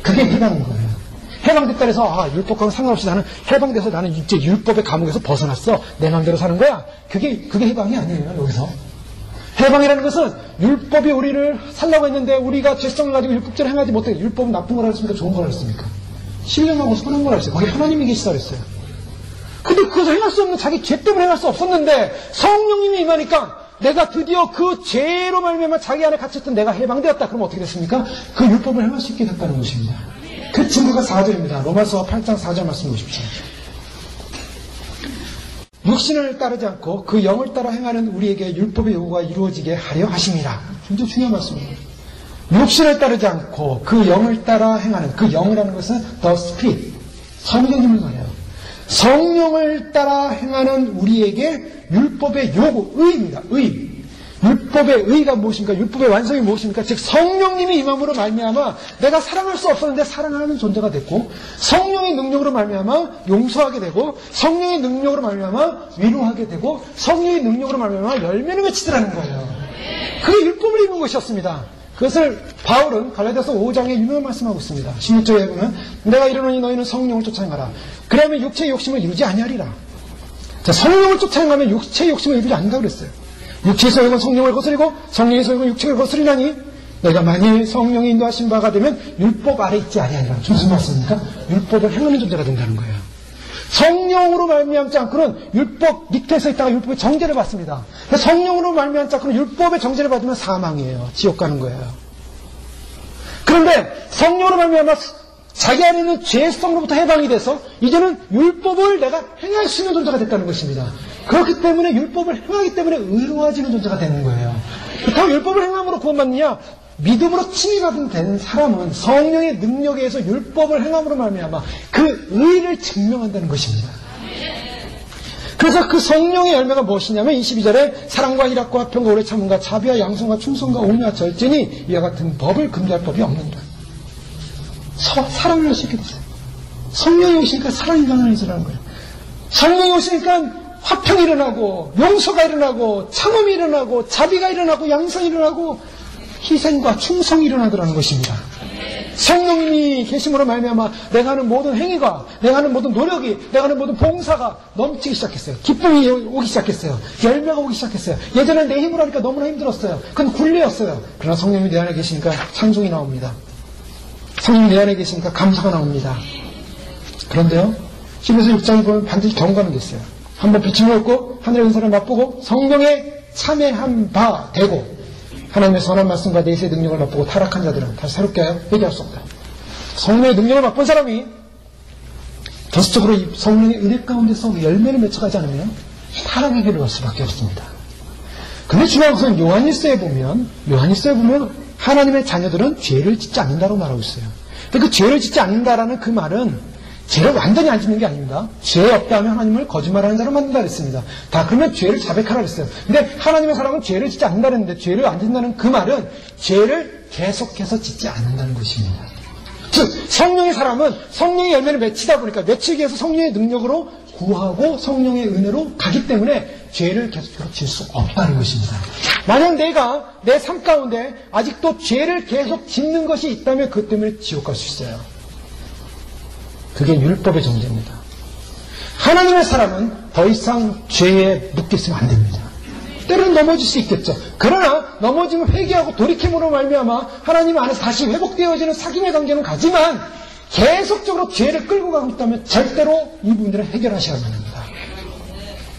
그게 해방인 거예요. 해방됐다 해서 율법과는 상관없이 나는 해방돼서 나는 이제 율법의 감옥에서 벗어났어, 내 마음대로 사는 거야. 그게 해방이 아니에요. 여기서 해방이라는 것은 율법이 우리를 살라고 했는데 우리가 죄성을 가지고 율법대로 행하지 못해. 율법은 나쁜 거라 했습니까? 좋은 거라 했습니까? 신령하고 선한 거라 했어요. 거기 하나님이 계시다 그랬어요. 근데 그것을 행할 수 없는, 자기 죄 때문에 행할 수 없었는데 성령님이 임하니까 내가 드디어 그 죄로 말미암아 자기 안에 갇혔던 내가 해방되었다. 그럼 어떻게 됐습니까? 그 율법을 행할 수 있게 됐다는 것입니다. 그 증거가 4절입니다. 로마서 8장 4절 말씀 보십시오. 육신을 따르지 않고 그 영을 따라 행하는 우리에게 율법의 요구가 이루어지게 하려 하심이라. 굉장히 중요한 말씀입니다. 육신을 따르지 않고 그 영을 따라 행하는, 그 영이라는 것은 The Spirit, 성령님을 말해요. 성령을 따라 행하는 우리에게 율법의 요구, 의입니다. 의. 율법의 의가 무엇입니까? 율법의 완성이 무엇입니까? 즉 성령님이 임함으로 말미암아 내가 사랑할 수 없었는데 사랑하는 존재가 됐고, 성령의 능력으로 말미암아 용서하게 되고, 성령의 능력으로 말미암아 위로하게 되고, 성령의 능력으로 말미암아 열매를 맺히더라는 거예요. 그게 율법을 입은 것이었습니다. 그것을 바울은 갈라디아서 5장에 유명한 말씀하고 있습니다. 16절에 보면 내가 이르노니 너희는 성령을 쫓아 행하라. 그러면 육체의 욕심을 이루지 아니하리라. 자, 성령을 쫓아 행하면 육체의 욕심을 이루지 않는다고 그랬어요. 육체의 소욕은 성령을 거스리고 성령의 소욕은 육체를 거스리나니 내가 만일 성령이 인도하신 바가 되면 율법 아래 있지 아니하리라. 무슨 말씀입니까? 율법을 행하는 존재가 된다는 거예요. 성령으로 말미암지 않고는 율법 밑에서 있다가 율법의 정죄를 받습니다. 성령으로 말미암지 않고는 율법의 정죄를 받으면 사망이에요. 지옥 가는 거예요. 그런데 성령으로 말미암아 자기 안에 있는 죄성으로부터 해방이 돼서 이제는 율법을 내가 행할 수 있는 존재가 됐다는 것입니다. 그렇기 때문에 율법을 행하기 때문에 의로워지는 존재가 되는 거예요. 그렇다고 율법을 행함으로 구원받느냐? 믿음으로 칭의가 된 사람은 성령의 능력에 의해서 율법을 행함으로 말미암아 그 의를 증명한다는 것입니다. 그래서 그 성령의 열매가 무엇이냐면 22절에 사랑과 희락과 화평과 오래 참음과 자비와 양성과 충성과 온유와 절제니 이와 같은 법을 금지할 법이 없는다. 사랑을 할 수 있게 됐어요. 성령이 오시니까 사랑이 일어나는 거예요. 성령이 오시니까 화평이 일어나고 용서가 일어나고 참음이 일어나고 자비가 일어나고 양성이 일어나고 희생과 충성이 일어나더라는 것입니다. 성령님이 계심으로 말미암아 내가 하는 모든 행위가, 내가 하는 모든 노력이, 내가 하는 모든 봉사가 넘치기 시작했어요. 기쁨이 오기 시작했어요. 열매가 오기 시작했어요. 예전엔 내 힘으로 하니까 너무나 힘들었어요. 그건 굴레였어요. 그러나 성령님이 내 안에 계시니까 찬송이 나옵니다. 성령님이 내 안에 계시니까 감사가 나옵니다. 그런데요, 히브리서 6장에 보면 반드시 경고하는 게 있어요. 한번 빛을 얻고 하늘의 은사를 맛보고 성령에 참여한 바 되고 하나님의 선한 말씀과 내세의 능력을 맛보고 타락한 자들은 다시 새롭게 회개할 수 없다. 성령의 능력을 맛본 사람이 계속적으로 이 성령의 은혜 가운데서 열매를 맺혀가지 않으면 타락의 길을 갈 수밖에 없습니다. 근데 중요한 것은 요한일서에 보면 하나님의 자녀들은 죄를 짓지 않는다고 말하고 있어요. 근데 그 죄를 짓지 않는다라는 그 말은 죄를 완전히 안 짓는 게 아닙니다. 죄 없다 하면 하나님을 거짓말하는 자로 만든다 그랬습니다. 다 그러면 죄를 자백하라 그랬어요. 근데 하나님의 사람은 죄를 짓지 않는다 그랬는데 죄를 안 짓는다는 그 말은 죄를 계속해서 짓지 않는다는 것입니다. 즉 성령의 사람은 성령의 열매를 맺히다 보니까 맺히기 위해서 성령의 능력으로 구하고 성령의 은혜로 가기 때문에 죄를 계속해서 질 수 없다는 것입니다. 만약 내가 내 삶 가운데 아직도 죄를 계속 짓는 것이 있다면 그것 때문에 지옥 갈 수 있어요. 그게 율법의 정죄입니다. 하나님의 사람은 더 이상 죄에 묶여 있으면 안 됩니다. 때로는 넘어질 수 있겠죠. 그러나 넘어지면 회개하고 돌이킴으로 말미암아 하나님 안에서 다시 회복되어지는 사귐의 관계는 가지만 계속적으로 죄를 끌고 가고 있다면 절대로 이 부분들을 해결하셔야 합니다.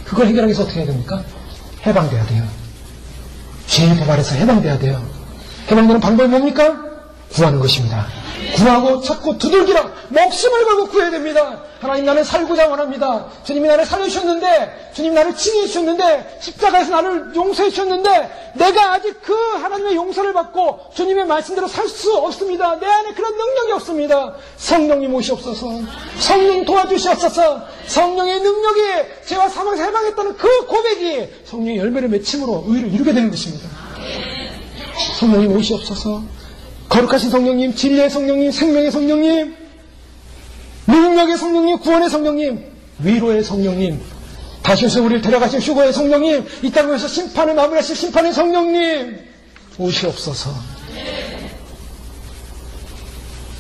그걸 해결하기 위해서 어떻게 해야 됩니까? 해방돼야 돼요. 죄의 법 아래서 해방돼야 돼요. 해방되는 방법이 뭡니까? 구하는 것입니다. 구하고 찾고 두들기라. 목숨을 걸고 구해야 됩니다. 하나님, 나는 살고자 원합니다. 주님이 나를 살려주셨는데, 주님이 나를 칭해 주셨는데, 십자가에서 나를 용서해 주셨는데 내가 아직 그 하나님의 용서를 받고 주님의 말씀대로 살 수 없습니다. 내 안에 그런 능력이 없습니다. 성령님 오시옵소서. 성령 도와주시옵소서. 성령의 능력이 죄와 사망에서 해방했다는 그 고백이 성령의 열매를 맺힘으로 의를 이루게 되는 것입니다. 성령님 오시옵소서. 거룩하신 성령님, 진리의 성령님, 생명의 성령님, 능력의 성령님, 구원의 성령님, 위로의 성령님, 다시 오셔서 우리를 데려가실 휴거의 성령님, 이 땅에서 심판을 마무리하실 심판의 성령님 오시옵소서.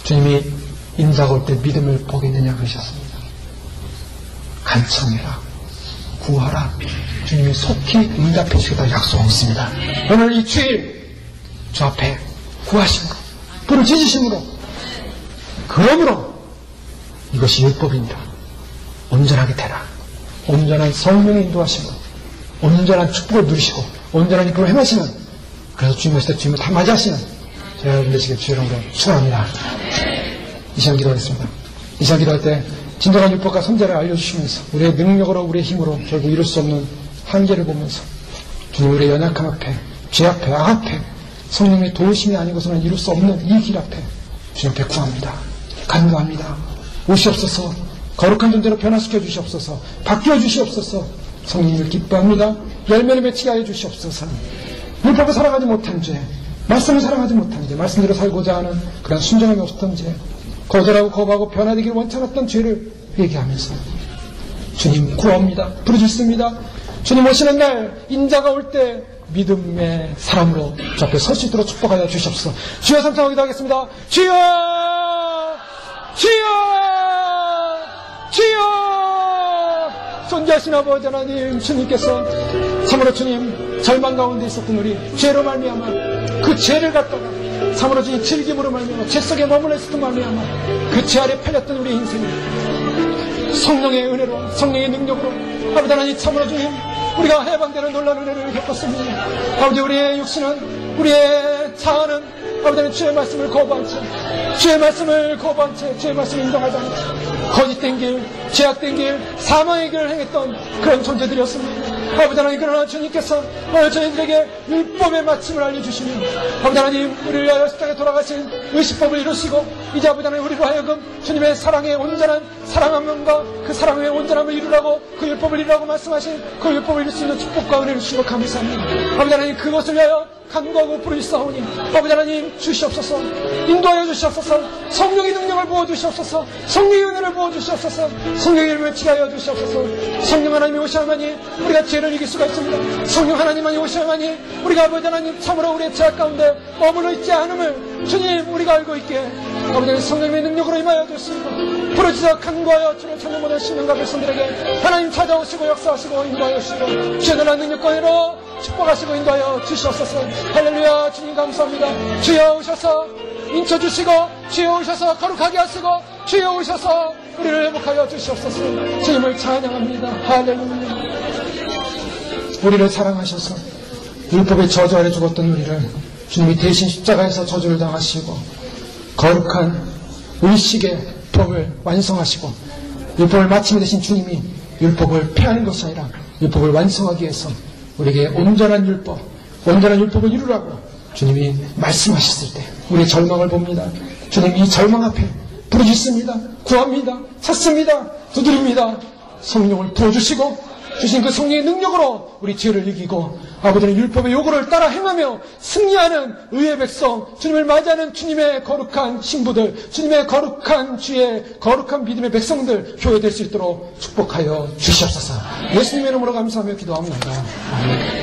주님이 인자가 올 때 믿음을 보겠느냐 그러셨습니다. 간청해라, 구하라. 주님이 속히 응답해 주시겠다고 약속했습니다. 오늘 이 주일 주 앞에 구하심으로, 부르짖으심으로, 그러므로 이것이 율법입니다. 온전하게 되라. 온전한 성령의 인도하심으로 온전한 축복을 누리시고 온전한 이끌어 행하시는, 그래서 주님 오실 때 주님을 다 맞이하시는 저희 여러분 되시길 주의 이름으로 축원합니다. 이 시간 기도하겠습니다. 이 시간 기도할 때 진정한 율법과 선제를 알려주시면서 우리의 능력으로, 우리의 힘으로 결국 이룰 수 없는 한계를 보면서 주님, 우리의 연약함 앞에, 죄 앞에, 악 앞에 성령의 도우심이 아니고서는 이룰 수 없는 이 길 앞에 주님 앞에 구합니다. 간구합니다. 오시옵소서. 거룩한 존재로 변화시켜 주시옵소서. 바뀌어 주시옵소서. 성령님을 기뻐합니다. 열매를 맺히게 하여 주시옵소서. 율법을 살아가지 못한 죄, 말씀을 살아가지 못한 죄, 말씀대로 살고자 하는 그런 순종함이 없었던 죄, 거절하고 거부하고 변화되기를 원치 않았던 죄를 회개하면서 주님 구합니다. 부르짖습니다. 주님 오시는 날, 인자가 올 때 믿음의 사람으로 주 앞에 설 수 있도록 축복하여 주시옵소서. 주여 삼창하고 기도하겠습니다. 주여! 주여! 주여! 존귀하신 아버지 하나님, 주님께서 참으로 주님 절망 가운데 있었던 우리 죄로 말미암아 그 죄를 갖다가 참으로 주님 즐김으로 말미암아 죄 속에 머물러 있었던 말미암아 그 죄 아래 팔렸던 우리 인생을 성령의 은혜로, 성령의 능력으로 아버지 하나님, 참으로 주님 우리가 해방되는 놀라운 은혜를 겪었습니다. 아버지, 우리의 육신은, 우리의 자아는 아버지 하나님 주의 말씀을 거부한 채, 주의 말씀을 거부한 채, 주의 말씀을 인정하지 않고 거짓된 길, 죄악된 길, 사망의 길을 행했던 그런 존재들이었습니다. 아버지 하나님, 그러나 주님께서 오늘 저희들에게 율법의 마침을 알려주시며 아버지 하나님, 우리를 위하여 십자가에 돌아가신 의식법을 이루시고 이제 아버지 하나님 우리로 하여금 주님의 사랑의 온전한 사랑함과 그 사랑의 온전함을 이루라고, 그 율법을 이루라고 말씀하신 그 율법을 이룰 수 있는 축복과 은혜를 주시고 감사합니다. 아버지 하나님, 그것을 위하여 간구하고 부르짖사오니 아버지 하나님 주시옵소서. 인도하여 주시옵소서. 성령의 능력을 부어주시옵소서. 성령의 은혜를 부어주시옵소서. 성령의 이름을 치하여 주시옵소서. 성령 하나님이 오셔야만이 우리가 죄를 이길 수가 있습니다. 성령 하나님만이 오셔야만이 우리가 아버지 하나님 참으로 우리의 죄악 가운데 머물러 있지 않음을 주님 우리가 알고 있기에 아버지 하나님 성령의 능력으로 임하여 주시고 부르짖어 간구하여 주를 찾는 모든 시민과 백성들에게 하나님 찾아오시고 역사하시고 인도하여 주시고 주의 능력과 힘으로 축복하시고 인도하여 주시옵소서. 할렐루야. 주님 감사합니다. 주여 오셔서 인쳐주시고 주여 오셔서 거룩하게 하시고 주여 오셔서 우리를 회복하여 주시옵소서. 주님을 찬양합니다. 할렐루야. 우리를 사랑하셔서 율법의 저주 아래 죽었던 우리를 주님이 대신 십자가에서 저주를 당하시고 거룩한 의식의 법을 완성하시고 율법을 마침에 되신 주님이 율법을 폐하는 것이 아니라 율법을 완성하기 위해서 우리에게 온전한 율법을 이루라고 주님이 말씀하셨을 때 우리의 절망을 봅니다. 주님 이 절망 앞에 부르짖습니다. 구합니다. 찾습니다. 두드립니다. 성령을 부어주시고 주신 그 성령의 능력으로 우리 죄를 이기고 아버지는 율법의 요구를 따라 행하며 승리하는 의의 백성, 주님을 맞이하는 주님의 거룩한 신부들, 주님의 거룩한 주의 거룩한 믿음의 백성들 교회될 수 있도록 축복하여 주시옵소서. 예수님의 이름으로 감사하며 기도합니다. 아멘.